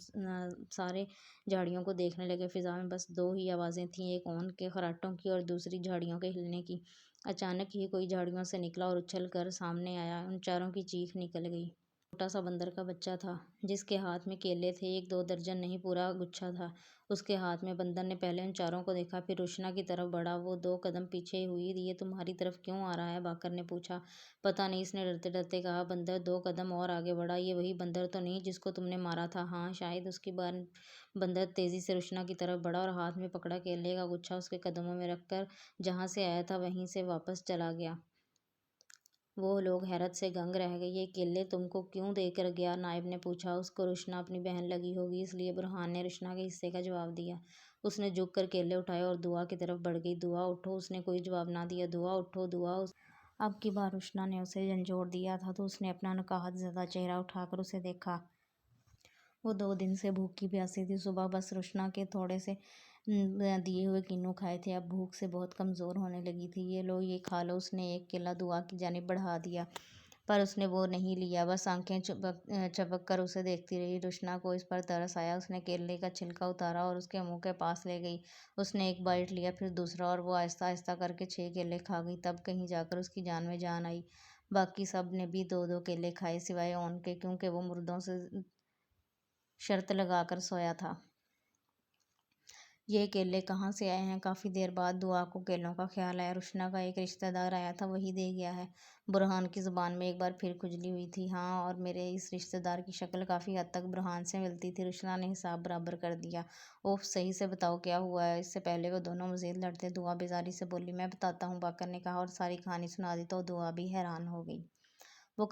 سارے جھاڑیوں کو دیکھنے لگے۔ فضا میں بس دو ہی آوازیں تھیں، ایک اون کے خراٹوں کی اور دوسری جھاڑیوں کے ہلنے کی۔ اچانک ہی کوئی جھاڑیوں سے نکلا اور اچھل کر سامنے آیا۔ ان چاروں کی چیخ نکل گئی۔ چھوٹا سا بندر کا بچہ تھا، جس کے ہاتھ میں کیلے تھے، ایک دو درجن نہیں، پورا گچھا تھا اس کے ہاتھ میں۔ بندر نے پہلے ان چاروں کو دیکھا، پھر روشنا کی طرف بڑھا۔ وہ 2 قدم پیچھے ہوئی۔ یہ تمہاری طرف کیوں آ رہا ہے؟ باقر نے پوچھا۔ پتہ نہیں، اس نے ڈرتے ڈرتے کہا۔ بندر 2 قدم اور آگے بڑھا۔ یہ وہی بندر تو نہیں جس کو تم نے مارا تھا؟ ہاں شاید۔ اس کی بار بندر تیزی سے روشنا کی طرف بڑھا اور ہاتھ میں پکڑا کیلے کا گچھا اس کے قدموں میں رکھ کر جہاں سے آیا تھا وہیں سے واپس چلا گیا۔ وہ لوگ حیرت سے دنگ رہ گئے۔ یہ کیلے تم کو کیوں دے کر گیا؟ نائب نے پوچھا۔ اس کو روشنا اپنی بہن لگی ہوگی اس لیے، برہان نے روشنا کے حصے کا جواب دیا۔ اس نے جھک کر کیلے اٹھائے اور دعا کی طرف بڑھ گئی۔ دعا اٹھو، اس نے کوئی جواب نہ دیا۔ دعا اٹھو، دعا۔ اب کی بار روشنا نے اسے جھنجھوڑ دیا تھا تو اس نے اپنا نکہت زدہ چہرہ اٹھا کر اسے دیکھا۔ وہ 2 دن سے بھوکی پیاسی تھی۔ صبح بس روشنا کے تھوڑے سے دیے ہوئے کینو کھائے تھے، اب بھوک سے بہت کمزور ہونے لگی تھی۔ یہ لو، یہ کھا لو۔ اس نے ایک کیلا دعا کی جانب بڑھا دیا، پر اس نے وہ نہیں لیا، بس آنکھیں چپک کر اسے دیکھتی رہی۔ روشنا کو اس پر ترس آیا۔ اس نے کیلے کا چھلکا اتارا اور اس کے منہ کے پاس لے گئی۔ اس نے ایک بائٹ لیا، پھر دوسرا، اور وہ آہستہ آہستہ کر کے 6 کیلے کھا گئی۔ تب کہیں جا کر اس کی جان میں جان آئی۔ باقی سب نے بھی 2 کیلے کھائے، سوائے ان کے، کیونکہ وہ مردوں سے شرط لگا کر سویا تھا۔ یہ کیلے کہاں سے آئے ہیں؟ کافی دیر بعد دعا کو کیلوں کا خیال آیا۔ روشنا کا ایک رشتہ دار آیا تھا، وہی دے گیا ہے۔ برہان کی زبان میں ایک بار پھر کھجلی ہوئی تھی۔ ہاں، اور میرے اس رشتہ دار کی شکل کافی حد تک برہان سے ملتی تھی۔ روشنا نے حساب برابر کر دیا۔ اوف، صحیح سے بتاؤ کیا ہوا ہے؟ اس سے پہلے وہ دونوں مزید لڑتے، دعا بیزاری سے بولی۔ میں بتاتا ہوں، باقر نے کہا، اور ساری کہانی سنا دی تو دعا بھی حیران ہو گئی۔ وہ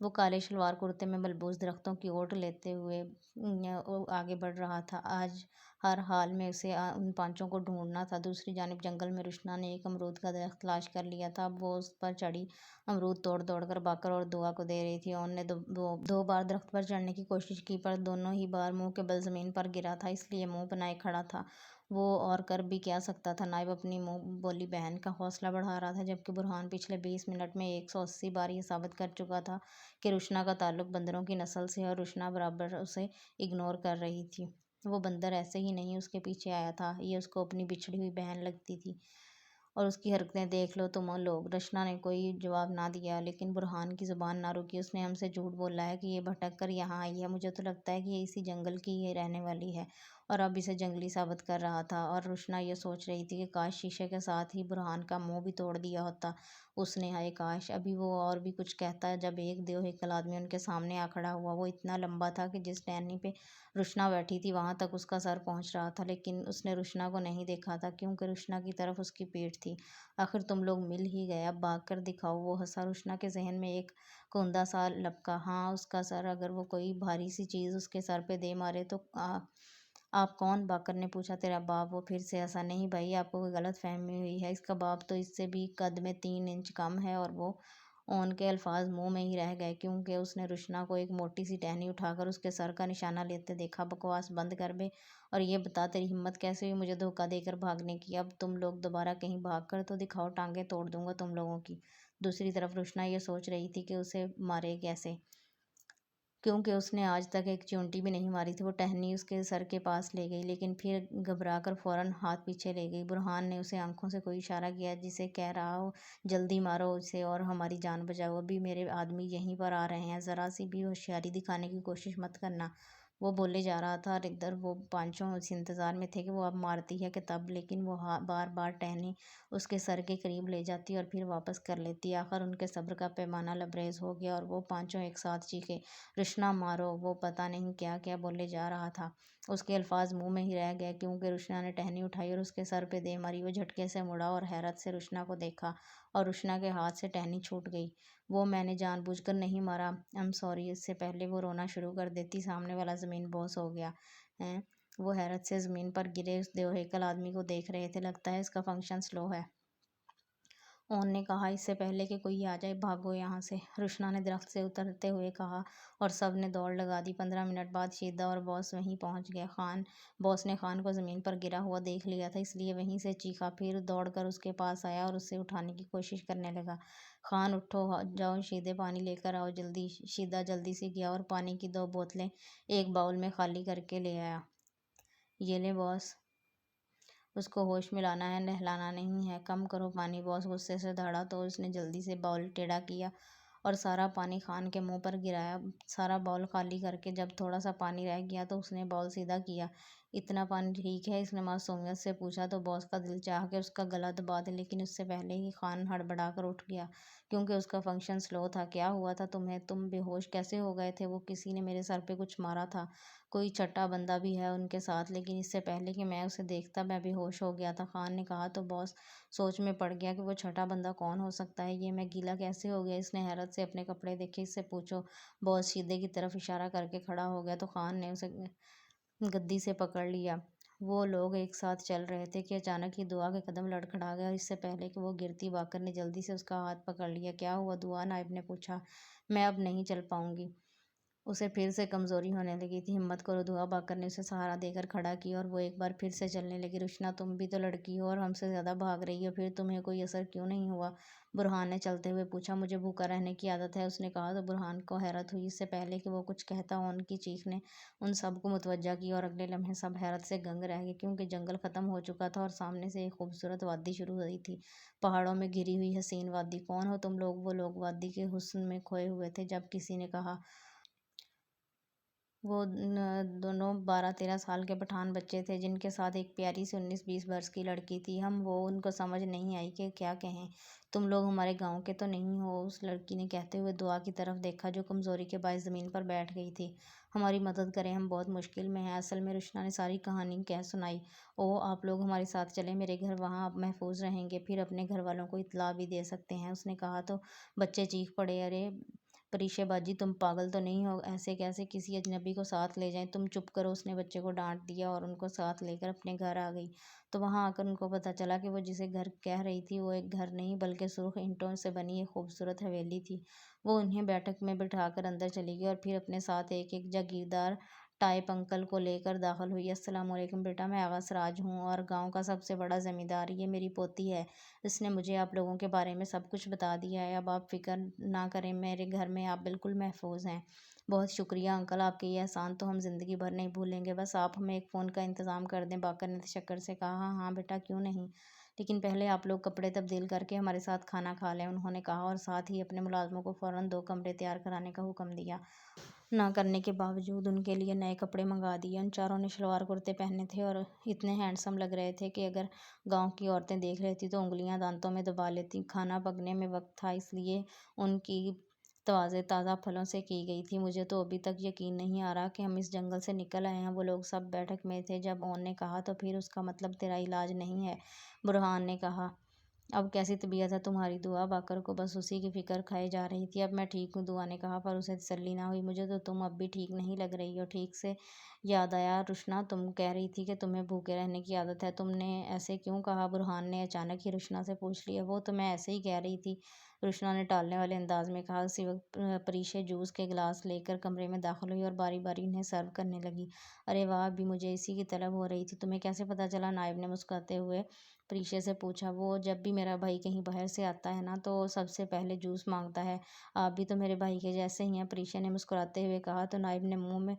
کالے شلوار کرتے میں ملبوس درختوں کی اوٹ لیتے ہوئے آگے بڑھ رہا تھا۔ آج ہر حال میں اسے ان 5 کو ڈھونڈنا تھا۔ دوسری جانب جنگل میں روشنا نے ایک امرود کا درخت تلاش کر لیا تھا۔ اب وہ اس پر چڑھی امرود توڑ توڑ کر باقر اور دعا کو دے رہی تھی۔ انہوں نے 2 بار درخت پر چڑھنے کی کوشش کی، پر دونوں ہی بار منہ کے بل زمین پر گرا تھا، اس لیے منہ بنائے کھڑا تھا۔ وہ اور کر بھی کیا سکتا تھا؟ نائب اپنی منہ بولی بہن کا حوصلہ بڑھا رہا تھا، جبکہ برہان پچھلے 20 منٹ میں 180 بار یہ ثابت کر چکا تھا کہ روشنا کا تعلق بندروں کی نسل سے ہے، اور روشنا برابر اسے اگنور کر رہی تھی۔ وہ بندر ایسے ہی نہیں اس کے پیچھے آیا تھا، یہ اس کو اپنی بچھڑی ہوئی بہن لگتی تھی، اور اس کی حرکتیں دیکھ لو تم لوگ۔ روشنا نے کوئی جواب نہ دیا، لیکن برہان کی زبان نہ رکی۔ اس نے ہم سے جھوٹ بولا ہے کہ یہ بھٹک کر یہاں آئی ہے۔ مجھے تو لگتا ہے کہ یہ اسی جنگل کی ہی رہنے والی ہے، اور اب اسے جنگلی ثابت کر رہا تھا۔ اور روشنا یہ سوچ رہی تھی کہ کاش شیشے کے ساتھ ہی برہان کا منہ بھی توڑ دیا ہوتا اس نے۔ ہائے کاش! ابھی وہ اور بھی کچھ کہتا جب ایک دیوہیکل آدمی ان کے سامنے آ کھڑا ہوا۔ وہ اتنا لمبا تھا کہ جس ٹہنی پہ روشنا بیٹھی تھی وہاں تک اس کا سر پہنچ رہا تھا، لیکن اس نے روشنا کو نہیں دیکھا تھا، کیونکہ روشنا کی طرف اس کی پیٹھ تھی۔ آخر تم لوگ مل ہی گئے، اب بھاگ کر دکھاؤ۔ وہ ہنسا۔ روشنا کے ذہن میں ایک کوندا سا لپکا۔ ہاں، اس کا سر، اگر وہ کوئی بھاری سی چیز اس کے سر پہ دے مارے تو۔ آپ کون؟ باقر نے پوچھا۔ تیرا باپ۔ وہ پھر سے ہنسا۔ نہیں بھائی، آپ کو کوئی غلط فہمی ہوئی ہے، اس کا باپ تو اس سے بھی قد میں 3 انچ کم ہے۔ اور وہ ان کے الفاظ منہ میں ہی رہ گئے، کیونکہ اس نے روشنا کو ایک موٹی سی ٹہنی اٹھا کر اس کے سر کا نشانہ لیتے دیکھا۔ بکواس بند کر بے، اور یہ بتا تیری ہمت کیسے ہوئی مجھے دھوکہ دے کر بھاگنے کی؟ اب تم لوگ دوبارہ کہیں بھاگ کر تو دکھاؤ، ٹانگیں توڑ دوں گا تم لوگوں کی۔ دوسری طرف روشنا یہ سوچ رہی تھی کہ اسے مارے کیسے، کیونکہ اس نے آج تک ایک چیونٹی بھی نہیں ماری تھی۔ وہ ٹہنی اس کے سر کے پاس لے گئی، لیکن پھر گھبرا کر فوراً ہاتھ پیچھے لے گئی۔ برہان نے اسے آنکھوں سے کوئی اشارہ کیا، جسے کہہ رہا ہو جلدی مارو اسے اور ہماری جان بچاؤ، ابھی میرے آدمی یہیں پر آ رہے ہیں، ذرا سی بھی ہوشیاری دکھانے کی کوشش مت کرنا۔ وہ بولے جا رہا تھا، اور ادھر وہ 5 اس انتظار میں تھے کہ وہ اب مارتی ہے کہ تب، لیکن وہ بار بار ٹہنی اس کے سر کے قریب لے جاتی اور پھر واپس کر لیتی۔ آخر ان کے صبر کا پیمانہ لبریز ہو گیا اور وہ 5 ایک ساتھ چیخے، روشنا مارو! وہ پتہ نہیں کیا کیا بولے جا رہا تھا، اس کے الفاظ منہ میں ہی رہ گئے، کیونکہ روشنا نے ٹہنی اٹھائی اور اس کے سر پہ دے ماری۔ وہ جھٹکے سے مڑا اور حیرت سے روشنا کو دیکھا، اور روشنا کے ہاتھ سے ٹہنی چھوٹ گئی۔ وہ میں نے جان بوجھ کر نہیں مارا، ایم سوری۔ اس سے پہلے وہ رونا شروع کر دیتی، سامنے والا زمین بوس ہو گیا۔ وہ حیرت سے زمین پر گرے اس دیوہیکل آدمی کو دیکھ رہے تھے۔ لگتا ہے اس کا فنکشن سلو ہے، انہوں نے کہا، اس سے پہلے کہ کوئی آ جائے، بھاگو یہاں سے، روشنا نے درخت سے اترتے ہوئے کہا، اور سب نے دوڑ لگا دی۔ 15 منٹ بعد شیدا اور باس وہیں پہنچ گئے۔ باس نے خان کو زمین پر گرا ہوا دیکھ لیا تھا، اس لیے وہیں سے چیخا، پھر دوڑ کر اس کے پاس آیا اور اسے اٹھانے کی کوشش کرنے لگا۔ خان، اٹھو، جاؤ شیدے، پانی لے کر آؤ جلدی۔ شیدا جلدی سے گیا اور پانی کی 2 بوتلیں ایک باؤل میں خالی کر کے لے آیا۔ یہ لیں باس، اس کو ہوش میں لانا ہے، نہلانا نہیں ہے، کم کرو پانی۔ باس غصے سے دھڑا تو اس نے جلدی سے باؤل ٹیڑھا کیا اور سارا پانی خان کے منہ پر گرایا۔ سارا باؤل خالی کر کے جب تھوڑا سا پانی رہ گیا تو اس نے باؤل سیدھا کیا۔ اتنا پانی ٹھیک ہے؟ اس نے معصومیت سے پوچھا تو باس کا دل چاہ کے اس کا گلا دبا دے، لیکن اس سے پہلے ہی خان ہڑبڑا کر اٹھ گیا کیونکہ اس کا فنکشن سلو تھا۔ کیا ہوا تھا تمہیں؟ تم بے ہوش کیسے ہو گئے تھے؟ وہ کسی نے میرے سر پہ کچھ مارا تھا، کوئی چھٹا بندہ بھی ہے ان کے ساتھ، لیکن اس سے پہلے کہ میں اسے دیکھتا میں بے ہوش ہو گیا تھا، خان نے کہا تو باس سوچ میں پڑ گیا کہ وہ چھٹا بندہ کون ہو سکتا ہے، یہ میں گیلا کیسے ہو گیا؟ اس نے حیرت سے اپنے کپڑے دیکھے۔ اس سے پوچھو۔ باس شیدے کی طرف اشارہ کر کے کھڑا ہو گیا تو خان نے اسے گدی سے پکڑ لیا۔ وہ لوگ ایک ساتھ چل رہے تھے کہ اچانک ہی دعا کے قدم لڑکھڑا گئے اور اس سے پہلے کہ وہ گرتی باکر نے جلدی سے اس کا ہاتھ پکڑ لیا۔ کیا ہوا دعا؟ نائب نے پوچھا۔ میں اب نہیں چل پاؤں گی۔ اسے پھر سے کمزوری ہونے لگی تھی۔ ہمت کرو دعا، باکر نے اسے سہارا دے کر کھڑا کیا اور وہ ایک بار پھر سے چلنے لگی۔ رشنا تم بھی تو لڑکی ہو اور ہم سے زیادہ بھاگ رہی ہو، پھر تمہیں کوئی اثر کیوں نہیں ہوا؟ برہان نے چلتے ہوئے پوچھا۔ مجھے بھوکا رہنے کی عادت ہے، اس نے کہا تو برہان کو حیرت ہوئی۔ اس سے پہلے کہ وہ کچھ کہتا ان کی چیخ نے ان سب کو متوجہ کیا اور اگلے لمحے سب حیرت سے دنگ رہ گئے کیونکہ جنگل ختم ہو چکا تھا اور سامنے سے ایک خوبصورت وادی شروع ہوئی تھی، پہاڑوں میں گھری ہوئی حسین وادی۔ کون ہو تم لوگ؟ وہ لوگ وادی کے حسن میں کھوئے ہوئے تھے جب کسی نے کہا۔ وہ دونوں 12-13 سال کے پٹھان بچے تھے جن کے ساتھ ایک پیاری سی 19-20 برس کی لڑکی تھی۔ وہ ان کو سمجھ نہیں آئی کہ کیا کہیں۔ تم لوگ ہمارے گاؤں کے تو نہیں ہو؟ اس لڑکی نے کہتے ہوئے دعا کی طرف دیکھا جو کمزوری کے باعث زمین پر بیٹھ گئی تھی۔ ہماری مدد کریں، ہم بہت مشکل میں ہیں۔ اصل میں رشنا نے ساری کہانی کہہ سنائی۔ اوہ، آپ لوگ ہمارے ساتھ چلیں، میرے گھر وہاں آپ محفوظ رہیں گے، پھر اپنے گھر والوں کو اطلاع بھی دے سکتے ہیں، اس نے کہا تو بچے چیخ پڑے۔ ارے پریشے باجی، تم پاگل تو نہیں ہو؟ ایسے کیسے کسی اجنبی کو ساتھ لے جائیں؟ تم چپ کرو، اس نے بچے کو ڈانٹ دیا اور ان کو ساتھ لے کر اپنے گھر آ گئی تو وہاں آ کر ان کو پتہ چلا کہ وہ جسے گھر کہہ رہی تھی وہ ایک گھر نہیں بلکہ سرخ اینٹوں سے بنی ایک خوبصورت حویلی تھی۔ وہ انہیں بیٹھک میں بٹھا کر اندر چلی گئی اور پھر اپنے ساتھ ایک ایک جاگیردار ٹائپ انکل کو لے کر داخل ہوئی۔ السلام علیکم بیٹا، میں آغا سراج ہوں اور گاؤں کا سب سے بڑا زمیندار، یہ میری پوتی ہے، اس نے مجھے آپ لوگوں کے بارے میں سب کچھ بتا دیا ہے، اب آپ فکر نہ کریں، میرے گھر میں آپ بالکل محفوظ ہیں۔ بہت شکریہ انکل، آپ کے یہ احسان تو ہم زندگی بھر نہیں بھولیں گے، بس آپ ہمیں ایک فون کا انتظام کر دیں، باکر نے تشکر سے کہا۔ ہاں ہاں بیٹا، کیوں نہیں، لیکن پہلے آپ لوگ کپڑے تبدیل کر کے ہمارے ساتھ کھانا کھا لیں، انہوں نے کہا اور ساتھ ہی اپنے ملازموں کو فوراً 2 کمرے تیار کرانے کا حکم دیا۔ نہ کرنے کے باوجود ان کے لیے نئے کپڑے منگا دیے۔ ان چاروں نے شلوار کرتے پہنے تھے اور اتنے ہینڈسم لگ رہے تھے کہ اگر گاؤں کی عورتیں دیکھ لیتی تو انگلیاں دانتوں میں دبا لیتی۔ کھانا پکنے میں وقت تھا اس لیے ان کی توازیں تازہ پھلوں سے کی گئی تھی۔ مجھے تو ابھی تک یقین نہیں آ رہا کہ ہم اس جنگل سے نکل آئے ہیں۔ وہ لوگ سب بیٹھک میں تھے جب اون نے کہا تو پھر اس کا مطلب تیرا علاج نہیں ہے، برہان نے کہا۔ اب کیسی طبیعت ہے تمہاری؟ دعا باکر کو بس اسی کی فکر کھائے جا رہی تھی۔ اب میں ٹھیک ہوں، دعا نے کہا، پر اسے تسلی نہ ہوئی۔ مجھے تو تم اب بھی ٹھیک نہیں لگ رہی ہو۔ ٹھیک سے یاد آیا رشنا، تم کہہ رہی تھی کہ تمہیں بھوکے رہنے کی عادت ہے، تم نے ایسے کیوں کہا؟ برہان نے اچانک ہی رشنا سے پوچھ لیا۔ وہ تو میں ایسے ہی کہہ رہی تھی، رشنا نے ٹالنے والے انداز میں کہا۔ اسی وقت پریشے جوس کے گلاس لے کر کمرے میں داخل ہوئی اور باری باری انہیں سرو کرنے لگی۔ ارے واہ، ابھی مجھے اسی کی طلب ہو رہی تھی، تمہیں کیسے پتہ چلا؟ نائب نے مسکراتے ہوئے پریشے سے پوچھا۔ وہ جب بھی میرا بھائی کہیں باہر سے آتا ہے نا تو سب سے پہلے جوس مانگتا ہے، آپ بھی تو میرے بھائی کے جیسے ہی ہیں، پریشے نے مسکراتے ہوئے کہا تو نائب نے منہ میں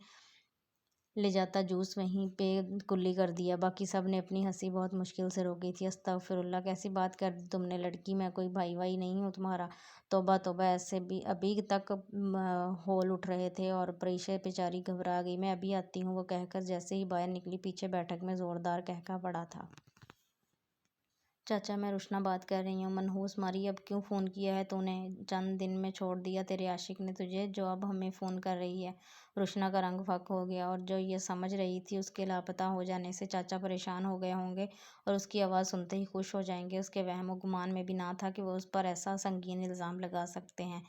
لے جاتا جوس وہیں پہ کلی کر دیا۔ باقی سب نے اپنی ہنسی بہت مشکل سے روکی تھی۔ استغفر اللہ، کیسی بات کر دی تم نے لڑکی، میں کوئی بھائی وائی نہیں ہوں تمہارا۔ توبہ توبہ، ایسے بھی ابھی تک ہول اٹھ رہے تھے اور پریشے بیچاری گھبرا گئی۔ میں ابھی آتی ہوں، وہ کہہ کر جیسے ہی باہر نکلی پیچھے بیٹھک میں زوردار قہقہ پڑا تھا۔ چاچا، میں رشنا بات کر رہی ہوں۔ منحوس ماری، اب کیوں فون کیا ہے تو نے؟ چند دن میں چھوڑ دیا تیرے عاشق نے تجھے جو اب ہمیں فون کر رہی ہے؟ رشنا کا رنگ پھک ہو گیا اور جو یہ سمجھ رہی تھی اس کے لاپتہ ہو جانے سے چاچا پریشان ہو گئے ہوں گے اور اس کی آواز سنتے ہی خوش ہو جائیں گے، اس کے وہم و گمان میں بھی نہ تھا کہ وہ اس پر ایسا سنگین الزام لگا سکتے ہیں۔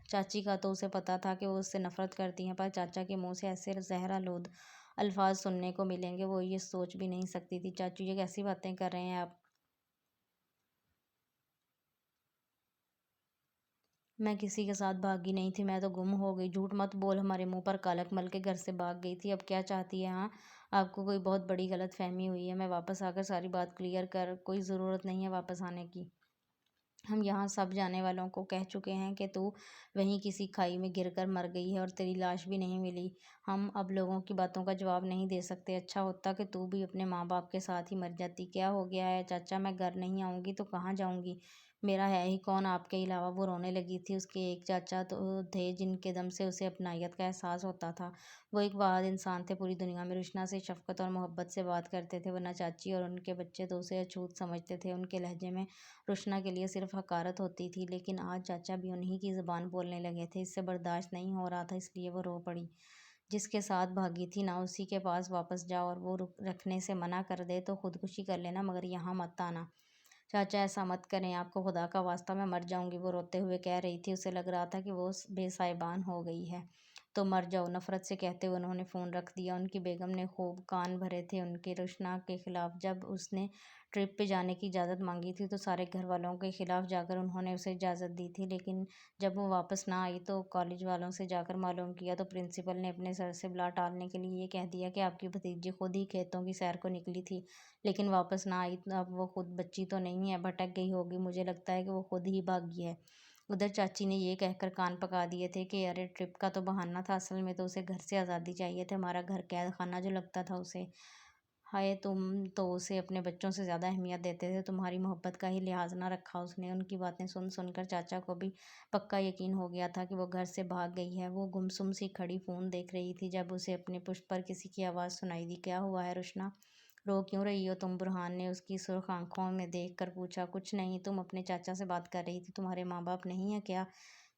چاچی کا تو اسے پتہ تھا کہ وہ اس سے نفرت کرتی ہیں، پر چاچا کے منہ سے ایسے زہرآلود الفاظ سننے کو ملیں گے وہ یہ سوچ بھی نہیں سکتی تھی۔ چاچو، یہ کیسی باتیں کر رہے ہیں آپ؟ میں کسی کے ساتھ بھاگی نہیں تھی، میں تو گم ہو گئی۔ جھوٹ مت بول، ہمارے منہ پر کالک مل کے گھر سے بھاگ گئی تھی، اب کیا چاہتی ہے؟ ہاں، آپ کو کوئی بہت بڑی غلط فہمی ہوئی ہے، میں واپس آ کر ساری بات کلیئر کر، کوئی ضرورت نہیں ہے واپس آنے کی۔ ہم یہاں سب جانے والوں کو کہہ چکے ہیں کہ تو وہیں کسی کھائی میں گر کر مر گئی ہے اور تیری لاش بھی نہیں ملی۔ ہم اب لوگوں کی باتوں کا جواب نہیں دے سکتے۔ اچھا ہوتا کہ تو بھی اپنے ماں باپ کے ساتھ ہی مر جاتی۔ کیا ہو گیا ہے چاچا؟ میں گھر نہیں آؤں گی تو کہاں جاؤں گی؟ میرا ہے ہی کون آپ کے علاوہ؟ وہ رونے لگی تھی۔ اس کے ایک چاچا تو تھے جن کے دم سے اسے اپنائیت کا احساس ہوتا تھا۔ وہ ایک واحد انسان تھے پوری دنیا میں۔ رشنا سے شفقت اور محبت سے بات کرتے تھے، ورنہ چاچی اور ان کے بچے تو اسے اچھوت سمجھتے تھے۔ ان کے لہجے میں رشنا کے لیے صرف حقارت ہوتی تھی، لیکن آج چاچا بھی انہی کی زبان بولنے لگے تھے۔ اس سے برداشت نہیں ہو رہا تھا، اس لیے وہ رو پڑی۔ جس کے ساتھ بھاگی تھی نا، اسی کے پاس واپس جاؤ، اور وہ رکھنے سے منع کر دے تو خودکشی کر لینا، مگر یہاں مت آنا۔ چاچا ایسا مت کریں، آپ کو خدا کا واسطہ، میں مر جاؤں گی، وہ روتے ہوئے کہہ رہی تھی۔ اسے لگ رہا تھا کہ وہ بے سائبان ہو گئی ہے۔ تو مر جاؤ، نفرت سے کہتے ہوئے انہوں نے فون رکھ دیا۔ ان کی بیگم نے خوب کان بھرے تھے ان کے رشنا کے خلاف۔ جب اس نے ٹرپ پہ جانے کی اجازت مانگی تھی تو سارے گھر والوں کے خلاف جا کر انہوں نے اسے اجازت دی تھی، لیکن جب وہ واپس نہ آئی تو کالج والوں سے جا کر معلوم کیا تو پرنسپل نے اپنے سر سے بلا ٹالنے کے لیے یہ کہہ دیا کہ آپ کی بھتیجی خود ہی کھیتوں کی سیر کو نکلی تھی، لیکن واپس نہ آئی۔ اب وہ خود بچی تو نہیں ہے، بھٹک گئی ہوگی، مجھے لگتا ہے کہ وہ خود ہی بھاگی ہے۔ ادھر چاچی نے یہ کہہ کر کان پکا دیے تھے کہ ارے ٹرپ کا تو بہانہ تھا، اصل میں تو اسے گھر سے آزادی چاہیے تھی، ہمارا گھر قید خانہ جو لگتا تھا اسے۔ ہائے، تم تو اسے اپنے بچوں سے زیادہ اہمیت دیتے تھے، تمہاری محبت کا ہی لحاظ نہ رکھا اس نے۔ ان کی باتیں سن سن کر چاچا کو بھی پکا یقین ہو گیا تھا کہ وہ گھر سے بھاگ گئی ہے۔ وہ گمسم سی کھڑی فون دیکھ رہی تھی جب اسے اپنے پشت پر کسی کی آواز سنائی دی۔ کیا ہوا ہے رشنا؟ رو کیوں رہی ہو تم؟ برہان نے اس کی سرخ آنکھوں میں دیکھ کر پوچھا۔ کچھ نہیں، تم اپنے چاچا سے بات کر رہی تھی، تمہارے ماں باپ نہیں ہیں کیا؟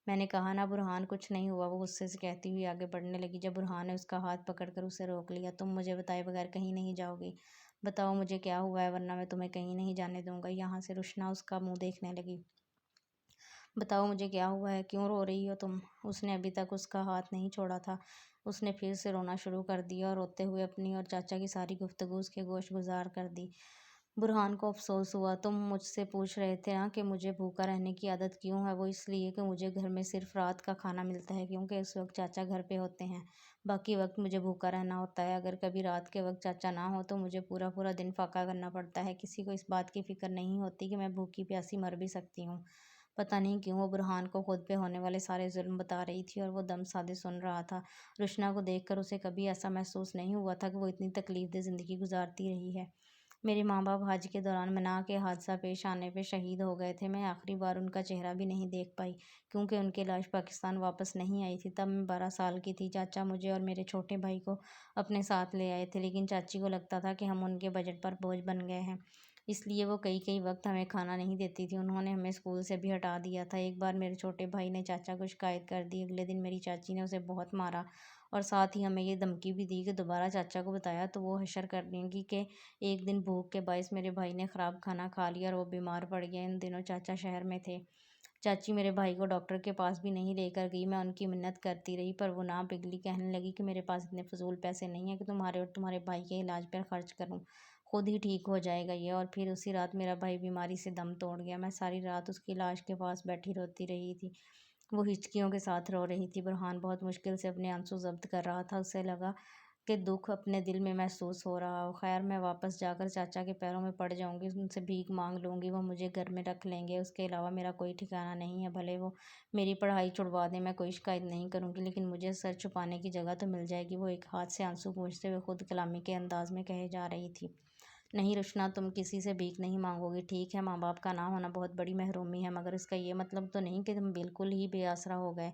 میں نے کہا نا برہان، کچھ نہیں ہوا، وہ غصے سے کہتی ہوئی آگے بڑھنے لگی جب برہان نے اس کا ہاتھ پکڑ کر اسے روک لیا۔ تم مجھے بتائے بغیر کہیں نہیں جاؤ گی؟ بتاؤ مجھے کیا ہوا ہے، ورنہ میں تمہیں کہیں نہیں جانے دوں گا یہاں سے۔ رشنا اس کا منہ دیکھنے لگی۔ بتاؤ مجھے کیا ہوا ہے، کیوں رو رہی ہو تم؟ اس نے ابھی تک اس کا ہاتھ نہیں چھوڑا تھا۔ اس نے پھر سے رونا شروع کر دیا اور روتے ہوئے اپنی اور چاچا کی ساری گفتگو اس کے گوش گزار کر دی۔ برہان کو افسوس ہوا۔ تم مجھ سے پوچھ رہے تھے نا کہ مجھے بھوکا رہنے کی عادت کیوں ہے؟ وہ اس لیے کہ مجھے گھر میں صرف رات کا کھانا ملتا ہے، کیونکہ اس وقت چاچا گھر پہ ہوتے ہیں، باقی وقت مجھے بھوکا رہنا ہوتا ہے۔ اگر کبھی رات کے وقت چاچا نہ ہو تو مجھے پورا پورا دن فاقہ کرنا پڑتا ہے۔ کسی کو اس بات کی فکر نہیں ہوتی کہ میں بھوکی پیاسی مر بھی سکتی ہوں۔ پتہ نہیں کیوں وہ برہان کو خود پہ ہونے والے سارے ظلم بتا رہی تھی اور وہ دم سادے سن رہا تھا۔ رشنا کو دیکھ کر اسے کبھی ایسا محسوس نہیں ہوا تھا کہ وہ اتنی تکلیف دہ زندگی گزارتی رہی ہے۔ میرے ماں باپ حج کے دوران منا کے حادثہ پیش آنے پہ شہید ہو گئے تھے۔ میں آخری بار ان کا چہرہ بھی نہیں دیکھ پائی، کیونکہ ان کی لاش پاکستان واپس نہیں آئی تھی۔ تب میں 12 سال کی تھی۔ چاچا مجھے اور میرے چھوٹے بھائی کو اپنے ساتھ لے آئے تھے، لیکن چاچی کو لگتا تھا کہ ہم ان کے بجٹ پر بوجھ بن گئے ہیں، اس لیے وہ کئی وقت ہمیں کھانا نہیں دیتی تھی۔ انہوں نے ہمیں اسکول سے بھی ہٹا دیا تھا۔ ایک بار میرے چھوٹے بھائی نے چاچا کو شکایت کر دی۔ اگلے دن میری چاچی نے اسے بہت مارا اور ساتھ ہی ہمیں یہ دھمکی بھی دی کہ دوبارہ چاچا کو بتایا تو وہ حشر کر دیں گی کہ ایک دن بھوک کے باعث میرے بھائی نے خراب کھانا کھا لیا اور وہ بیمار پڑ گیا۔ ان دنوں چاچا شہر میں تھے۔ چاچی میرے بھائی کو ڈاکٹر کے پاس بھی نہیں لے کر گئی۔ میں ان کی منت کرتی رہی، پر وہ نہ پگھلی۔ کہنے لگی کہ میرے پاس اتنے فضول پیسے نہیں ہیں کہ تمہارے اور تمہارے بھائی کے علاج پر خرچ کروں، خود ہی ٹھیک ہو جائے گا یہ۔ اور پھر اسی رات میرا بھائی بیماری سے دم توڑ گیا۔ میں ساری رات اس کی لاش کے پاس بیٹھی روتی رہی تھی۔ وہ ہچکیوں کے ساتھ رو رہی تھی۔ برہان بہت مشکل سے اپنے آنسو ضبط کر رہا تھا۔ اسے لگا کہ دکھ اپنے دل میں محسوس ہو رہا ہو۔ خیر، میں واپس جا کر چاچا کے پیروں میں پڑ جاؤں گی، ان سے بھیک مانگ لوں گی، وہ مجھے گھر میں رکھ لیں گے۔ اس کے علاوہ میرا کوئی ٹھکانہ نہیں ہے۔ بھلے وہ میری پڑھائی چھڑوا دیں، میں کوئی شکایت نہیں کروں گی، لیکن مجھے سر چھپانے کی جگہ تو مل جائے گی، وہ ایک ہاتھ سے آنسو پونچھتے ہوئے خود کلامی کے انداز میں کہے جا رہی تھی۔ نہیں رشنا، تم کسی سے بھیک نہیں مانگو گی، ٹھیک ہے؟ ماں باپ کا نہ ہونا بہت بڑی محرومی ہے، مگر اس کا یہ مطلب تو نہیں کہ تم بالکل ہی بے آسرا ہو گئے۔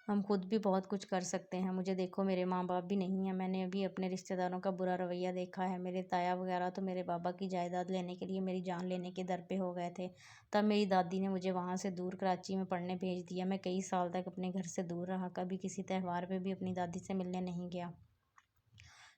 ہم خود بھی بہت کچھ کر سکتے ہیں۔ مجھے دیکھو، میرے ماں باپ بھی نہیں ہیں، میں نے ابھی اپنے رشتہ داروں کا برا رویہ دیکھا ہے۔ میرے تایا وغیرہ تو میرے بابا کی جائیداد لینے کے لیے میری جان لینے کے در پہ ہو گئے تھے۔ تب میری دادی نے مجھے وہاں سے دور کراچی میں پڑھنے بھیج دیا۔ میں کئی سال تک اپنے گھر سے دور رہا، کبھی کسی تہوار پہ بھی اپنی دادی سے ملنے نہیں گیا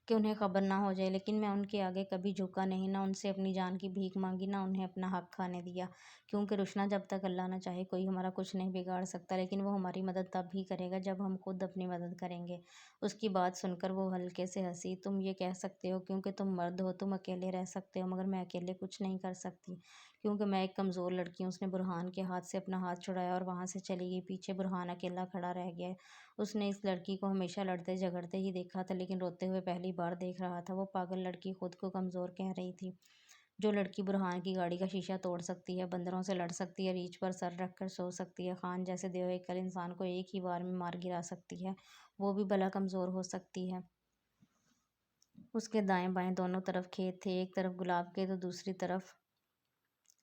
کہ انہیں خبر نہ ہو جائے، لیکن میں ان کے آگے کبھی جھکا نہیں، نہ ان سے اپنی جان کی بھیک مانگی، نہ انہیں اپنا حق کھانے دیا، کیونکہ رشنا، جب تک اللہ نہ چاہے کوئی ہمارا کچھ نہیں بگاڑ سکتا، لیکن وہ ہماری مدد تب ہی کرے گا جب ہم خود اپنی مدد کریں گے۔ اس کی بات سن کر وہ ہلکے سے ہنسی۔ تم یہ کہہ سکتے ہو کیونکہ تم مرد ہو، تم اکیلے رہ سکتے ہو، مگر میں اکیلے کچھ نہیں کر سکتی، کیونکہ میں ایک کمزور لڑکی ہوں۔ اس نے برہان کے ہاتھ سے اپنا ہاتھ چھڑایا اور وہاں سے چلی گئی۔ پیچھے برہان اکیلا کھڑا رہ گیا۔ اس نے اس لڑکی کو ہمیشہ لڑتے جھگڑتے ہی دیکھا تھا، لیکن روتے ہوئے پہلی بار دیکھ رہا تھا۔ وہ پاگل لڑکی خود کو کمزور کہہ رہی تھی۔ جو لڑکی برہان کی گاڑی کا شیشہ توڑ سکتی ہے، بندروں سے لڑ سکتی ہے، ریچھ پر سر رکھ کر سو سکتی ہے، خان جیسے دیوہیکل انسان کو ایک ہی بار میں مار گرا سکتی ہے، وہ بھی بھلا کمزور ہو سکتی ہے۔ اس کے دائیں بائیں دونوں طرف کھیت تھے، ایک طرف گلاب کے تو دوسری طرف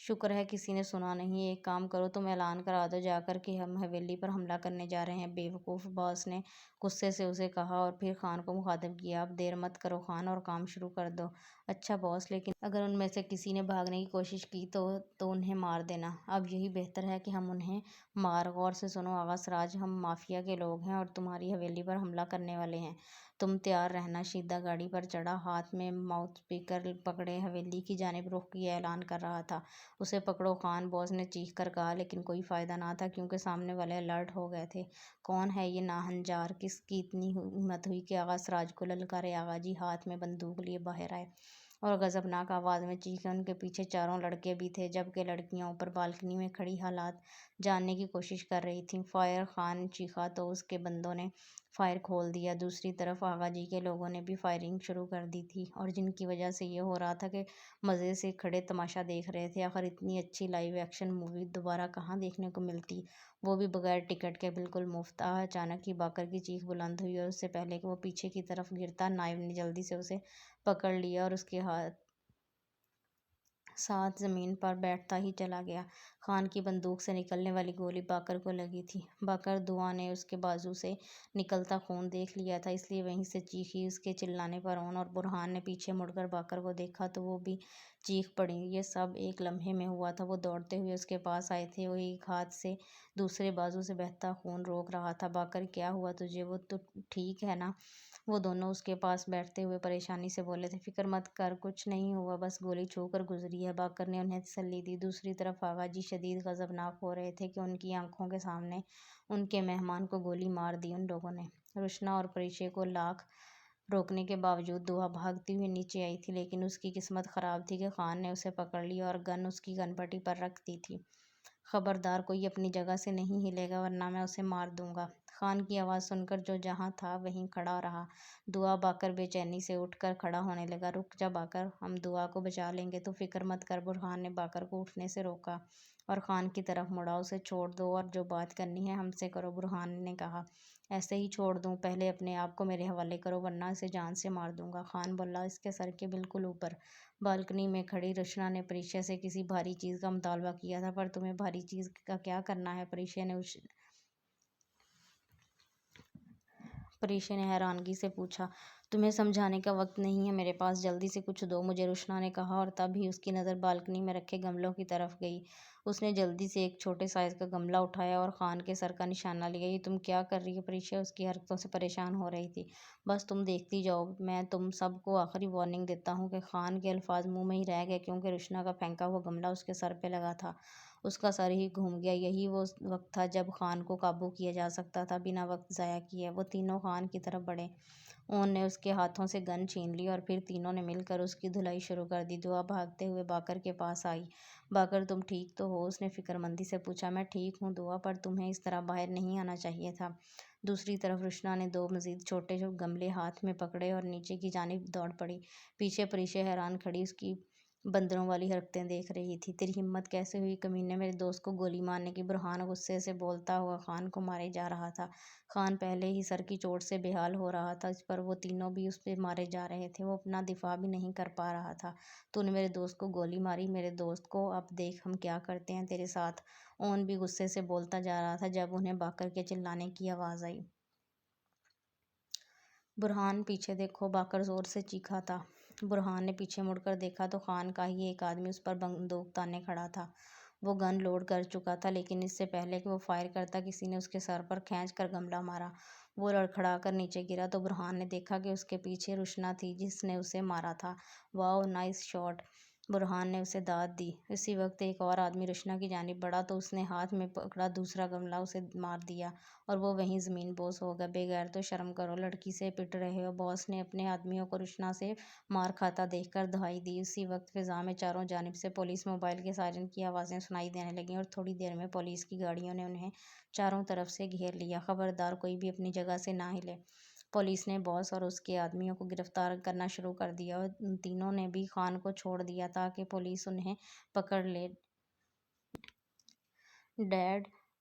شکر ہے کسی نے سنا نہیں۔ ایک کام کرو، تم اعلان کرا دو جا کر کہ ہم حویلی پر حملہ کرنے جا رہے ہیں۔ بیوقوف باس نے غصے سے اسے کہا اور پھر خان کو مخاطب کیا، اب دیر مت کرو خان اور کام شروع کر دو۔ اچھا باس، لیکن اگر ان میں سے کسی نے بھاگنے کی کوشش کی تو انہیں مار دینا۔ اب یہی بہتر ہے کہ ہم انہیں غور سے سنو آغا سراج، ہم مافیا کے لوگ ہیں اور تمہاری حویلی پر حملہ کرنے والے ہیں۔ تم تیار رہنا۔ شیدہ گاڑی پر چڑھا، ہاتھ میں ماؤتھ اسپیکر پکڑے حویلی کی جانب رخ کیے اعلان کر رہا تھا، اسے پکڑو خان، باس نے چیخ کر کہا، لیکن کوئی فائدہ نہ تھا کیونکہ سامنے والے الرٹ ہو گئے تھے۔ کون ہے یہ ناہنجار؟ کس کی اتنی ہمت ہوئی کہ آغا سراج کو للکارے؟ آغا جی ہاتھ میں بندوق لیے باہر آئے اور غضبناک آواز میں چیخے۔ ان کے پیچھے چاروں لڑکے بھی تھے جبکہ لڑکیاں اوپر بالکنی میں کھڑی حالات جاننے کی کوشش کر رہی تھیں۔ فائر! خان چیخا تو اس کے بندوں نے فائر کھول دیا۔ دوسری طرف آغا جی کے لوگوں نے بھی فائرنگ شروع کر دی تھی اور جن کی وجہ سے یہ ہو رہا تھا کہ مزے سے کھڑے تماشا دیکھ رہے تھے۔ آخر اتنی اچھی لائیو ایکشن مووی دوبارہ کہاں دیکھنے کو ملتی، وہ بھی بغیر ٹکٹ کے، بالکل مفت۔ اچانک ہی باقر کی چیخ بلند ہوئی اور اس سے پہلے کہ وہ پیچھے کی طرف گرتا، نائب نے جلدی سے اسے پکڑ لیا اور اس کے ساتھ زمین پر بیٹھتا ہی چلا گیا۔ خان کی بندوق سے نکلنے والی گولی باقر کو لگی تھی۔ باقر دعا نے اس کے بازو سے نکلتا خون دیکھ لیا تھا، اس لیے وہیں سے چیخی۔ اس کے چلانے پر اون اور برہان نے پیچھے مڑ کر باقر کو دیکھا تو وہ بھی چیخ پڑے۔ یہ سب ایک لمحے میں ہوا تھا۔ وہ دوڑتے ہوئے اس کے پاس آئے تھے، وہ ایک ہاتھ سے دوسرے بازو سے بہتا خون روک رہا تھا۔ باقر، کیا ہوا تجھے؟ وہ تو ٹھیک ہے نا؟ وہ دونوں اس کے پاس بیٹھتے ہوئے پریشانی سے بولے تھے۔ فکر مت کر، کچھ نہیں ہوا، بس گولی چھو کر گزری ہے، باقر نے انہیں تسلی دی۔ دوسری طرف آغا جی شدید غضبناک ہو رہے تھے کہ ان کی آنکھوں کے سامنے ان کے مہمان کو گولی مار دی ان لوگوں نے۔ رشنا اور پریشے کو لاکھ روکنے کے باوجود دعا بھاگتی ہوئی نیچے آئی تھی، لیکن اس کی قسمت خراب تھی کہ خان نے اسے پکڑ لیا اور گن اس کی گن پٹی پر رکھ دی تھی۔ خبردار، کوئی اپنی جگہ سے نہیں ہلے گا ورنہ میں اسے مار دوں گا۔ خان کی آواز سن کر جو جہاں تھا وہیں کھڑا رہا۔ دعا باقر بے چینی سے اٹھ کر کھڑا ہونے لگا۔ رک جا باقر، ہم دعا کو بچا لیں گے، تو فکر مت کر۔ برہان نے باقر کو اٹھنے سے روکا اور خان کی طرف مڑا۔ اسے چھوڑ دو اور جو بات کرنی ہے ہم سے کرو، برہان نے کہا۔ ایسے ہی چھوڑ دوں؟ پہلے اپنے آپ کو میرے حوالے کرو ورنہ اسے جان سے مار دوں گا، خان بولا۔ اس کے سر کے بالکل اوپر بالکنی میں کھڑی رشنا نے پریشا سے کسی بھاری چیز کا مطالبہ کیا تھا۔ پر تمہیں بھاری چیز کا کیا کرنا ہے؟ پریشا نے حیرانگی سے پوچھا۔ تمہیں سمجھانے کا وقت نہیں ہے میرے پاس، جلدی سے کچھ دو مجھے، رشنا نے کہا اور تب ہی اس کی نظر بالکنی میں رکھے گملوں کی طرف گئی۔ اس نے جلدی سے ایک چھوٹے سائز کا گملہ اٹھایا اور خان کے سر کا نشانہ لیا۔ یہ تم کیا کر رہی ہو؟ پریشا اس کی حرکتوں سے پریشان ہو رہی تھی۔ بس تم دیکھتی جاؤ، میں تم سب کو آخری وارننگ دیتا ہوں کہ خان کے الفاظ منہ میں ہی رہ گئے کیونکہ رشنا کا پھینکا ہوا گملہ اس کے سر پہ لگا تھا۔ اس کا سر ہی گھوم گیا۔ یہی وہ وقت تھا جب خان کو قابو کیا جا سکتا تھا بنا وقت ضائع کیے۔ وہ تینوں خان کی طرف بڑھے۔ اون نے اس کے ہاتھوں سے گن چھین لی اور پھر تینوں نے مل کر اس کی دھلائی شروع کر دی۔ دعا بھاگتے ہوئے باقر کے پاس آئی۔ باقر، تم ٹھیک تو ہو؟ اس نے فکر مندی سے پوچھا۔ میں ٹھیک ہوں دعا، پر تمہیں اس طرح باہر نہیں آنا چاہیے تھا۔ دوسری طرف رشنا نے دو مزید چھوٹے گملے ہاتھ میں پکڑے اور نیچے کی جانب دوڑ پڑی۔ پیچھے پریشا حیران کھڑی اس کی بندروں والی حرکتیں دیکھ رہی تھی۔ تیری ہمت کیسے ہوئی کمینے، میرے دوست کو گولی مارنے کی؟ برہان غصے سے بولتا ہوا خان کو مارے جا رہا تھا۔ خان پہلے ہی سر کی چوٹ سے بے حال ہو رہا تھا، اس پر وہ تینوں بھی اس پہ مارے جا رہے تھے۔ وہ اپنا دفاع بھی نہیں کر پا رہا تھا۔ تو نے میرے دوست کو گولی ماری؟ میرے دوست کو؟ اب دیکھ ہم کیا کرتے ہیں تیرے ساتھ۔ اون بھی غصے سے بولتا جا رہا تھا جب انہیں باقر کے چلانے کی آواز آئی۔ برہان، پیچھے دیکھو، باقر زور سے چیخا تھا۔ برہان نے پیچھے مڑ کر دیکھا تو خان کا ہی ایک آدمی اس پر بندوق تانے کھڑا تھا۔ وہ گن لوڈ کر چکا تھا، لیکن اس سے پہلے کہ وہ فائر کرتا کسی نے اس کے سر پر کھینچ کر گملہ مارا۔ وہ لڑکھڑا کر نیچے گرا تو برہان نے دیکھا کہ اس کے پیچھے رشنا تھی جس نے اسے مارا تھا۔ واؤ، نائس شاٹ، برہان نے اسے داد دی۔ اسی وقت ایک اور آدمی رشنا کی جانب بڑھا تو اس نے ہاتھ میں پکڑا دوسرا گملہ اسے مار دیا اور وہ وہیں زمین بوس ہو گیا۔ بے غیرتو، شرم کرو، لڑکی سے پٹ رہے ہو۔ باس نے اپنے آدمیوں کو رشنا سے مار کھاتا دیکھ کر دہائی دی۔ اسی وقت فضا میں چاروں جانب سے پولیس موبائل کے سائرن کی آوازیں سنائی دینے لگیں اور تھوڑی دیر میں پولیس کی گاڑیوں نے انہیں چاروں طرف سے گھیر لیا۔ خبردار، کوئی بھی اپنی جگہ سے نہ ہلے۔ پولیس نے باس اور اس کے آدمیوں کو گرفتار کرنا شروع کر دیا اور ان تینوں نے بھی خان کو چھوڑ دیا تاکہ پولیس انہیں پکڑ لے۔ ڈیڈ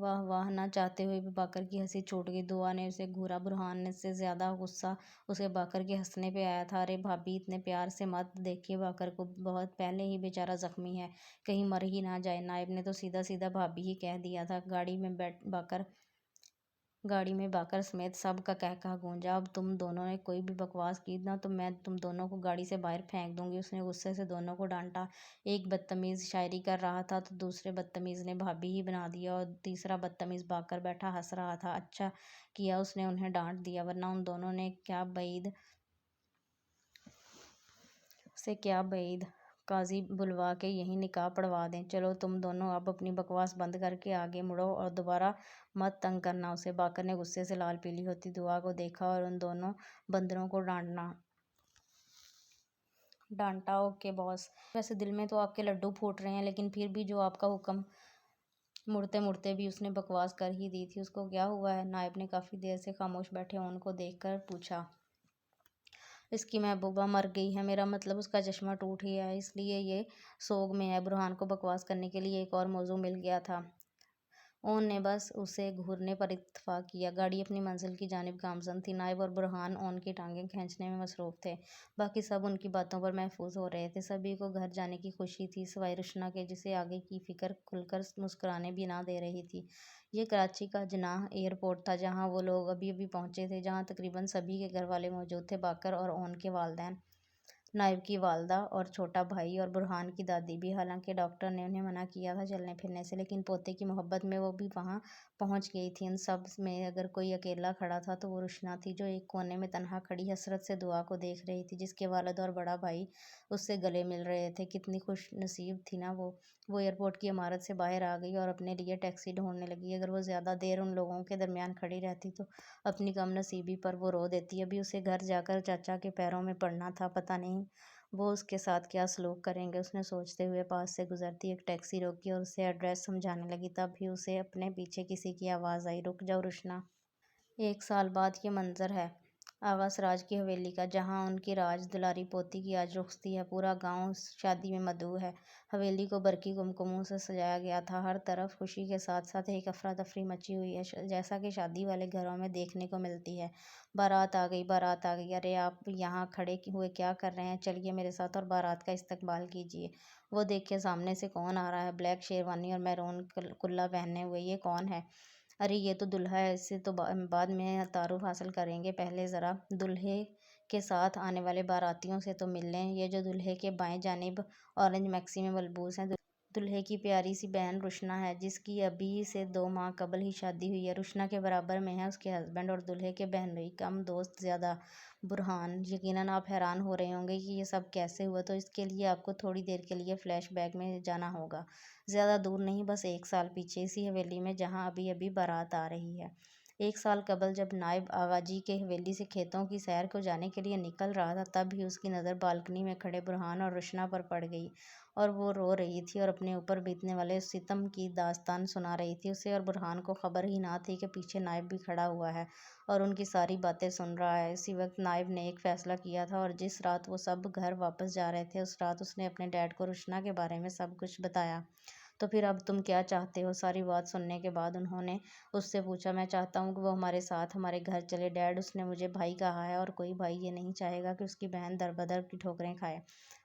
واہ واہ نہ چاہتے ہوئے بھی باقر کی ہنسی چھوٹ گئی۔ دعا نے اسے گھورا۔ برہان سے زیادہ غصہ اسے باقر کے ہنسنے پہ آیا تھا۔ ارے بھابھی اتنے پیار سے مت دیکھیے باقر کو، بہت پہلے ہی بیچارہ زخمی ہے، کہیں مر ہی نہ جائے۔ نائب نے تو سیدھا سیدھا بھابھی ہی کہہ دیا تھا۔ گاڑی میں باقر سمیت سب کا قہقہہ گونجا۔ اب تم دونوں نے کوئی بھی بکواس کی نا تو میں تم دونوں کو گاڑی سے باہر پھینک دوں گی۔ اس نے غصے سے دونوں کو ڈانٹا۔ ایک بدتمیز شاعری کر رہا تھا تو دوسرے بدتمیز نے بھابھی ہی بنا دیا، اور تیسرا بدتمیز باقر بیٹھا ہنس رہا تھا۔ اچھا کیا اس نے انہیں ڈانٹ دیا، ورنہ ان دونوں سے کیا بعید، قاضی بلوا کے یہیں نکاح پڑھوا دیں۔ چلو تم دونوں اب اپنی بکواس بند کر کے آگے مڑو اور دوبارہ مت تنگ کرنا اسے۔ باقر نے غصے سے لال پیلی ہوتی دعا کو دیکھا اور ان دونوں بندروں کو ڈانٹا۔ اوکے باس، ویسے دل میں تو آپ کے لڈو پھوٹ رہے ہیں، لیکن پھر بھی جو آپ کا حکم۔ مڑتے مڑتے بھی اس نے بکواس کر ہی دی تھی۔ اس کو کیا ہوا ہے؟ نائب نے کافی دیر سے خاموش بیٹھے ان کو دیکھ کر پوچھا۔ اس کی محبوبہ مر گئی ہے، میرا مطلب اس کا چشمہ ٹوٹ گیا ہے، اس لیے یہ سوگ میں ہے۔ برہان کو بکواس کرنے کے لیے ایک اور موضوع مل گیا تھا۔ اون نے بس اسے گھورنے پر اتفاق کیا۔ گاڑی اپنی منزل کی جانب گامزن تھی۔ نائب اور برہان اون کی ٹانگیں کھینچنے میں مصروف تھے، باقی سب ان کی باتوں پر محفوظ ہو رہے تھے۔ سبھی کو گھر جانے کی خوشی تھی، سوائے رشنا کے، جسے آگے کی فکر کھل کر مسکرانے بھی نہ دے رہی تھی۔ یہ کراچی کا جناح ایئرپورٹ تھا، جہاں وہ لوگ ابھی ابھی پہنچے تھے، جہاں تقریباً سبھی کے گھر والے موجود تھے، باقر اور اون کے والدین، نائب کی والدہ اور چھوٹا بھائی، اور برہان کی دادی بھی۔ حالانکہ ڈاکٹر نے انہیں منع کیا تھا چلنے پھرنے سے، لیکن پوتے کی محبت میں وہ بھی وہاں پہنچ گئی تھی۔ ان سب میں اگر کوئی اکیلا کھڑا تھا تو وہ رشنا تھی، جو ایک کونے میں تنہا کھڑی حسرت سے دعا کو دیکھ رہی تھی، جس کے والد اور بڑا بھائی اس سے گلے مل رہے تھے۔ کتنی خوش نصیب تھی نا وہ! وہ ایئرپورٹ کی عمارت سے باہر آ گئی اور اپنے لیے ٹیکسی ڈھونڈنے لگی۔ اگر وہ زیادہ دیر ان لوگوں کے درمیان کھڑی رہتی تو اپنی کم نصیبی پر وہ رو دیتی۔ ابھی اسے گھر جا کر چاچا کے پیروں میں پڑنا تھا، پتہ نہیں وہ اس کے ساتھ کیا سلوک کریں گے۔ اس نے سوچتے ہوئے پاس سے گزرتی ایک ٹیکسی روکی اور اسے ایڈریس سمجھانے لگی۔ تب ہی اسے اپنے پیچھے کسی کی آواز آئی، رک جاؤ رشنا! 1 سال بعد یہ منظر ہے آغا سراج کی حویلی کا، جہاں ان کی راج دلاری پوتی کی آج رخصتی ہے۔ پورا گاؤں شادی میں مدعو ہے۔ حویلی کو برقی کمکموں سے سجایا گیا تھا۔ ہر طرف خوشی کے ساتھ ساتھ ایک افراتفری مچی ہوئی ہے، جیسا کہ شادی والے گھروں میں دیکھنے کو ملتی ہے۔ بارات آ گئی، بارات آ گئی! ارے آپ یہاں کھڑے ہوئے کیا کر رہے ہیں؟ چلیے میرے ساتھ اور بارات کا استقبال کیجیے۔ وہ دیکھیے سامنے سے کون آ رہا ہے، بلیک شیروانی اور میرون کلا پہنے ہوئے۔ یہ کون ہے؟ ارے یہ تو دلہا ہے، اس سے تو بعد میں تعارف حاصل کریں گے، پہلے ذرا دلہے کے ساتھ آنے والے باراتیوں سے تو مل لیں۔ یہ جو دلہے کے بائیں جانب اورنج میکسی میں ملبوس ہیں، دلہے کی پیاری سی بہن رشنا ہے، جس کی ابھی سے 2 ماہ قبل ہی شادی ہوئی ہے۔ رشنا کے برابر میں ہیں اس کے ہسبینڈ اور دلہے کے بہنوئی، کم دوست زیادہ برہان۔ یقیناً آپ حیران ہو رہے ہوں گے کہ یہ سب کیسے ہوا، تو اس کے لیے آپ کو تھوڑی دیر کے لیے فلیش بیک میں جانا ہوگا۔ زیادہ دور نہیں، بس 1 سال پیچھے، اسی حویلی میں جہاں ابھی ابھی بارات آ رہی ہے۔ 1 سال قبل جب نائب آغا جی کے حویلی سے کھیتوں کی سیر کو جانے کے لیے نکل رہا تھا، تب ہی اس کی نظر بالکنی میں کھڑے برہان اور رشنا پر پڑ گئی، اور وہ رو رہی تھی اور اپنے اوپر بیتنے والے ستم کی داستان سنا رہی تھی۔ اسے اور برہان کو خبر ہی نہ تھی کہ پیچھے نائب بھی کھڑا ہوا ہے اور ان کی ساری باتیں سن رہا ہے۔ اسی وقت نائب نے ایک فیصلہ کیا تھا، اور جس رات وہ سب گھر واپس جا رہے تھے، اس رات اس نے اپنے ڈیڈ کو رشنا کے بارے میں سب کچھ بتایا۔ تو پھر اب تم کیا چاہتے ہو؟ ساری بات سننے کے بعد انہوں نے اس سے پوچھا۔ میں چاہتا ہوں کہ وہ ہمارے ساتھ ہمارے گھر چلے ڈیڈ، اس نے مجھے بھائی کہا ہے، اور کوئی بھائی یہ نہیں چاہے گا کہ اس کی بہن در بدر کی ٹھوکریں کھائے۔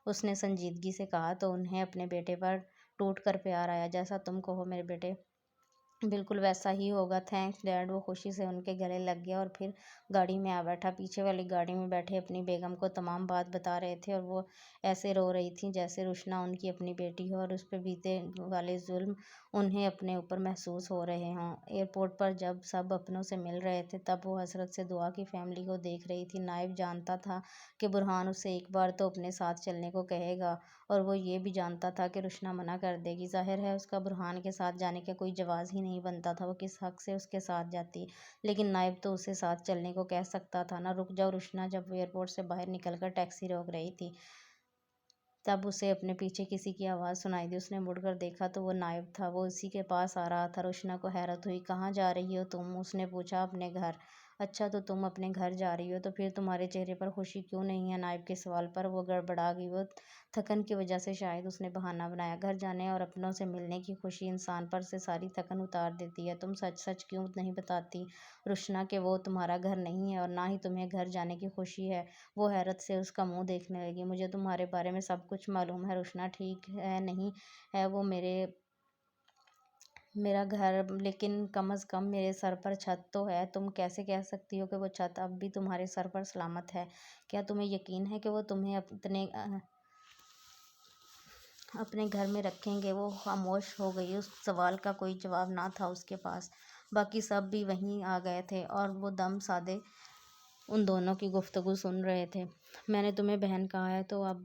اس نے سنجیدگی سے کہا۔ تو انہیں اپنے بیٹے پر ٹوٹ کر پیار آیا، جیسا تم کہو میرے بیٹے، بالکل ویسا ہی ہوگا۔ Thanks dad! وہ خوشی سے ان کے گلے لگ گیا اور پھر گاڑی میں آ بیٹھا۔ پیچھے والی گاڑی میں بیٹھے اپنی بیگم کو تمام بات بتا رہے تھے، اور وہ ایسے رو رہی تھیں جیسے رشنا ان کی اپنی بیٹی ہو اور اس پہ بیتے والے ظلم انہیں اپنے اوپر محسوس ہو رہے ہوں۔ ایئرپورٹ پر جب سب اپنوں سے مل رہے تھے، تب وہ حسرت سے دعا کی فیملی کو دیکھ رہی تھی۔ نائب جانتا تھا کہ برہان اسے ایک بار تو اپنے ساتھ چلنے کو کہے گا، اور وہ یہ بھی جانتا تھا کہ رشنا منع کر دے گی۔ ظاہر ہے اس کا برہان کے ساتھ جانے کا کوئی جواز ہی نہیں بنتا تھا، وہ کس حق سے اس کے ساتھ جاتی؟ لیکن نائب تو اسے ساتھ چلنے کو کہہ سکتا تھا نا۔ رک جاؤ رشنا! جب وہ ایئرپورٹ سے باہر نکل کر ٹیکسی روک رہی تھی، تب اسے اپنے پیچھے کسی کی آواز سنائی دی۔ اس نے مڑ کر دیکھا تو وہ نائب تھا، وہ اسی کے پاس آ رہا تھا۔ رشنا کو حیرت ہوئی۔ کہاں جا رہی ہو تم؟ اس نے پوچھا۔ اپنے گھر۔ اچھا تو تم اپنے گھر جا رہی ہو تو پھر تمہارے چہرے پر خوشی کیوں نہیں ہے؟ نائب کے سوال پر وہ گڑبڑا گئی۔ وہ تھکن کی وجہ سے شاید اس نے بہانہ بنایا۔ گھر جانے اور اپنوں سے ملنے کی خوشی انسان پر سے ساری تھکن اتار دیتی ہے۔ تم سچ سچ کیوں نہیں بتاتی روشنا کہ وہ تمہارا گھر نہیں ہے اور نہ ہی تمہیں گھر جانے کی خوشی ہے؟ وہ حیرت سے اس کا منہ دیکھنے لگی۔ مجھے تمہارے بارے میں سب کچھ معلوم ہے روشنا، ٹھیک ہے نہیں ہے وہ میرا گھر، لیکن کم از کم میرے سر پر چھت تو ہے۔ تم کیسے کہہ سکتی ہو کہ وہ چھت اب بھی تمہارے سر پر سلامت ہے؟ کیا تمہیں یقین ہے کہ وہ تمہیں اپنے گھر میں رکھیں گے؟ وہ خاموش ہو گئی۔ اس سوال کا کوئی جواب نہ تھا اس کے پاس۔ باقی سب بھی وہیں آ گئے تھے اور وہ دم سادے ان دونوں کی گفتگو سن رہے تھے۔ میں نے تمہیں بہن کہا ہے تو اب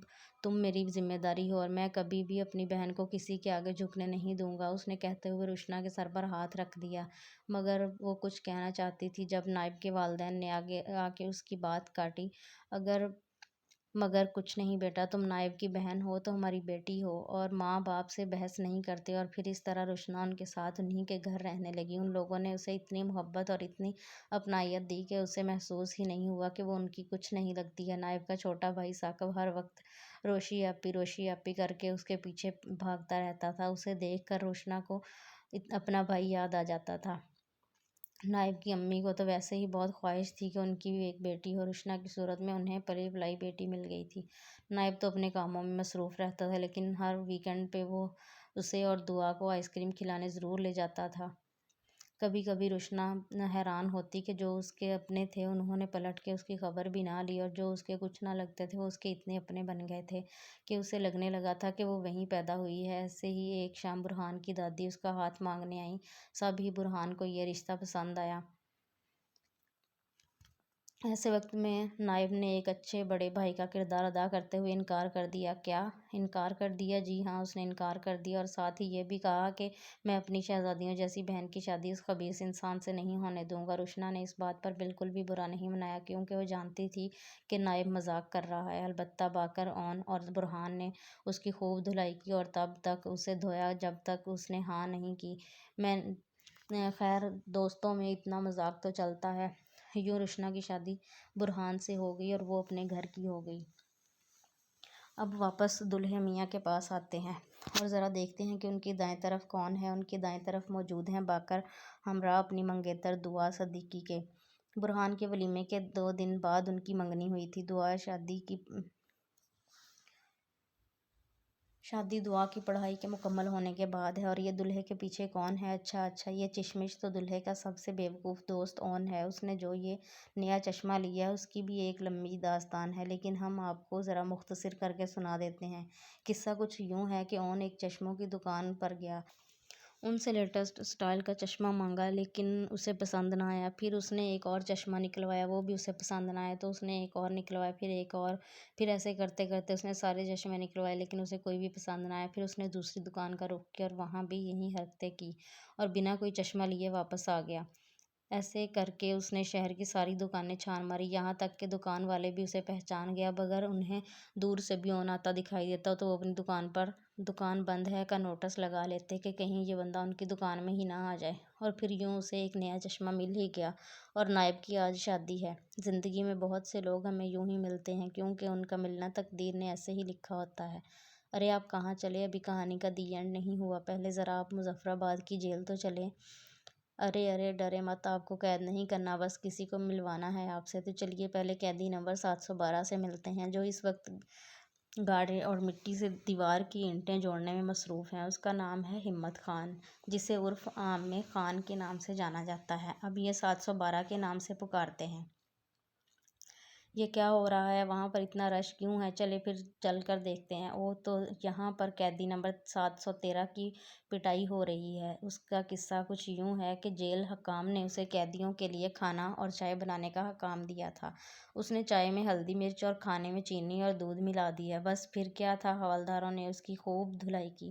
تم میری ذمہ داری ہو اور میں کبھی بھی اپنی بہن کو کسی کے آگے جھکنے نہیں دوں گا، اس نے کہتے ہوئے روشنا کے سر پر ہاتھ رکھ دیا۔ مگر وہ کچھ کہنا چاہتی تھی جب نائب کے والدین نے آگے آ کے اس کی بات کاٹی۔ مگر کچھ نہیں بیٹا، تم نائب کی بہن ہو تو ہماری بیٹی ہو اور ماں باپ سے بحث نہیں کرتے۔ اور پھر اس طرح روشنا ان کے ساتھ انہی کے گھر رہنے لگی۔ ان لوگوں نے اسے اتنی محبت اور اتنی اپنائیت دی کہ اسے محسوس ہی نہیں ہوا کہ وہ ان کی کچھ نہیں لگتی ہے۔ نائب کا چھوٹا بھائی ثاقب ہر وقت روشی آپی کر کے اس کے پیچھے بھاگتا رہتا تھا۔ اسے دیکھ کر روشنا کو اپنا بھائی یاد آ جاتا تھا۔ نائب کی امی کو تو ویسے ہی بہت خواہش تھی کہ ان کی بھی ایک بیٹی ہو۔ روشنا کی صورت میں انہیں پلی بڑھائی بیٹی مل گئی تھی۔ نائب تو اپنے کاموں میں مصروف رہتا تھا، لیکن ہر ویکنڈ پہ وہ اسے اور دعا کو آئس کریم کھلانے ضرور لے جاتا تھا۔ کبھی کبھی روشنا حیران ہوتی کہ جو اس کے اپنے تھے انہوں نے پلٹ کے اس کی خبر بھی نہ لی، اور جو اس کے کچھ نہ لگتے تھے وہ اس کے اتنے اپنے بن گئے تھے کہ اسے لگنے لگا تھا کہ وہ وہیں پیدا ہوئی ہے۔ ایسے ہی ایک شام برہان کی دادی اس کا ہاتھ مانگنے آئیں۔ سب ہی برہان کو یہ رشتہ پسند آیا۔ ایسے وقت میں نائب نے ایک اچھے بڑے بھائی کا کردار ادا کرتے ہوئے انکار کر دیا۔ کیا انکار کر دیا؟ جی ہاں، اس نے انکار کر دیا، اور ساتھ ہی یہ بھی کہا کہ میں اپنی شہزادیوں جیسی بہن کی شادی اس خبیث انسان سے نہیں ہونے دوں گا۔ روشنا نے اس بات پر بالکل بھی برا نہیں منایا، کیونکہ وہ جانتی تھی کہ نائب مذاق کر رہا ہے۔ البتہ باقر اون اور برہان نے اس کی خوب دھلائی کی اور تب تک اسے دھویا جب تک اس نے ہاں نہیں کی۔ خیر، دوستوں میں اتنا مذاق تو چلتا ہے۔ یوں روشنا کی شادی برہان سے ہو گئی اور وہ اپنے گھر کی ہو گئی۔ اب واپس دولہے میاں کے پاس آتے ہیں اور ذرا دیکھتے ہیں کہ ان کی دائیں طرف کون ہے۔ ان کی دائیں طرف موجود ہیں باقر ہمراہ اپنی منگیتر دعا صدیقی کے۔ برہان کے ولیمے کے 2 دن بعد ان کی منگنی ہوئی تھی۔ شادی دعا کی پڑھائی کے مکمل ہونے کے بعد ہے۔ اور یہ دولہے کے پیچھے کون ہے؟ اچھا، یہ چشمش تو دولہے کا سب سے بیوقوف دوست اون ہے۔ اس نے جو یہ نیا چشمہ لیا ہے اس کی بھی ایک لمبی داستان ہے، لیکن ہم آپ کو ذرا مختصر کر کے سنا دیتے ہیں۔ قصہ کچھ یوں ہے کہ اون ایک چشموں کی دکان پر گیا۔ ان سے لیٹسٹ سٹائل کا چشمہ مانگا، لیکن اسے پسند نہ آیا۔ پھر اس نے ایک اور چشمہ نکلوایا، وہ بھی اسے پسند نہ آیا تو اس نے ایک اور نکلوایا، پھر ایک اور، پھر ایسے کرتے کرتے اس نے سارے چشمے نکلوائے، لیکن اسے کوئی بھی پسند نہ آیا۔ پھر اس نے دوسری دکان کا رخ کیا اور وہاں بھی یہی حرکتیں کی اور بنا کوئی چشمہ لیے واپس آ گیا۔ ایسے کر کے اس نے شہر کی ساری دکانیں چھان ماری، یہاں تک کہ دکان والے بھی اسے پہچان گئے۔ اب اگر انہیں دور سے بھی اون آتا دکھائی دیتا تو وہ اپنی دکان پر "دکان بند ہے" کا نوٹس لگا لیتے کہ کہیں یہ بندہ ان کی دکان میں ہی نہ آ جائے۔ اور پھر یوں اسے ایک نیا چشمہ مل ہی گیا۔ اور نائب کی آج شادی ہے۔ زندگی میں بہت سے لوگ ہمیں یوں ہی ملتے ہیں، کیونکہ ان کا ملنا تقدیر نے ایسے ہی لکھا ہوتا ہے۔ ارے آپ کہاں چلے؟ ابھی کہانی کا دی اینڈ نہیں ہوا، پہلے ذرا آپ مظفرآباد کی جیل تو چلیں۔ ارے ڈرے مت، آپ کو قید نہیں کرنا، بس کسی کو ملوانا ہے آپ سے۔ تو چلیے پہلے قیدی نمبر 712 سے ملتے ہیں، جو اس وقت گاڑے اور مٹی سے دیوار کی اینٹیں جوڑنے میں مصروف ہے۔ اس کا نام ہے ہمت خان، جسے عرف عام میں خان کے نام سے جانا جاتا ہے۔ اب یہ 712 کے نام سے پکارتے ہیں۔ یہ کیا ہو رہا ہے؟ وہاں پر اتنا رش کیوں ہے؟ چلے پھر چل کر دیکھتے ہیں۔ اوہ، تو یہاں پر قیدی نمبر 713 کی پٹائی ہو رہی ہے۔ اس کا قصہ کچھ یوں ہے کہ جیل حکام نے اسے قیدیوں کے لیے کھانا اور چائے بنانے کا حکم دیا تھا۔ اس نے چائے میں ہلدی مرچ اور کھانے میں چینی اور دودھ ملا دیا۔ بس پھر کیا تھا، حوالداروں نے اس کی خوب دھلائی کی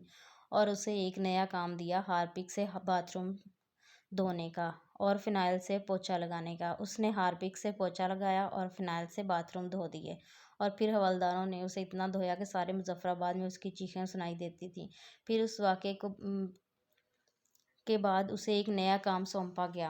اور اسے ایک نیا کام دیا، ہارپک سے باتھ روم دھونے کا اور فنائل سے پوچھا لگانے کا۔ اس نے ہارپک سے پوچھا لگایا اور فنائل سے باتھ روم دھو دیے، اور پھر حوالداروں نے اسے اتنا دھویا کہ سارے مظفرآباد میں اس کی چیخیں سنائی دیتی تھیں۔ پھر اس واقعے کے بعد اسے ایک نیا کام سونپا گیا۔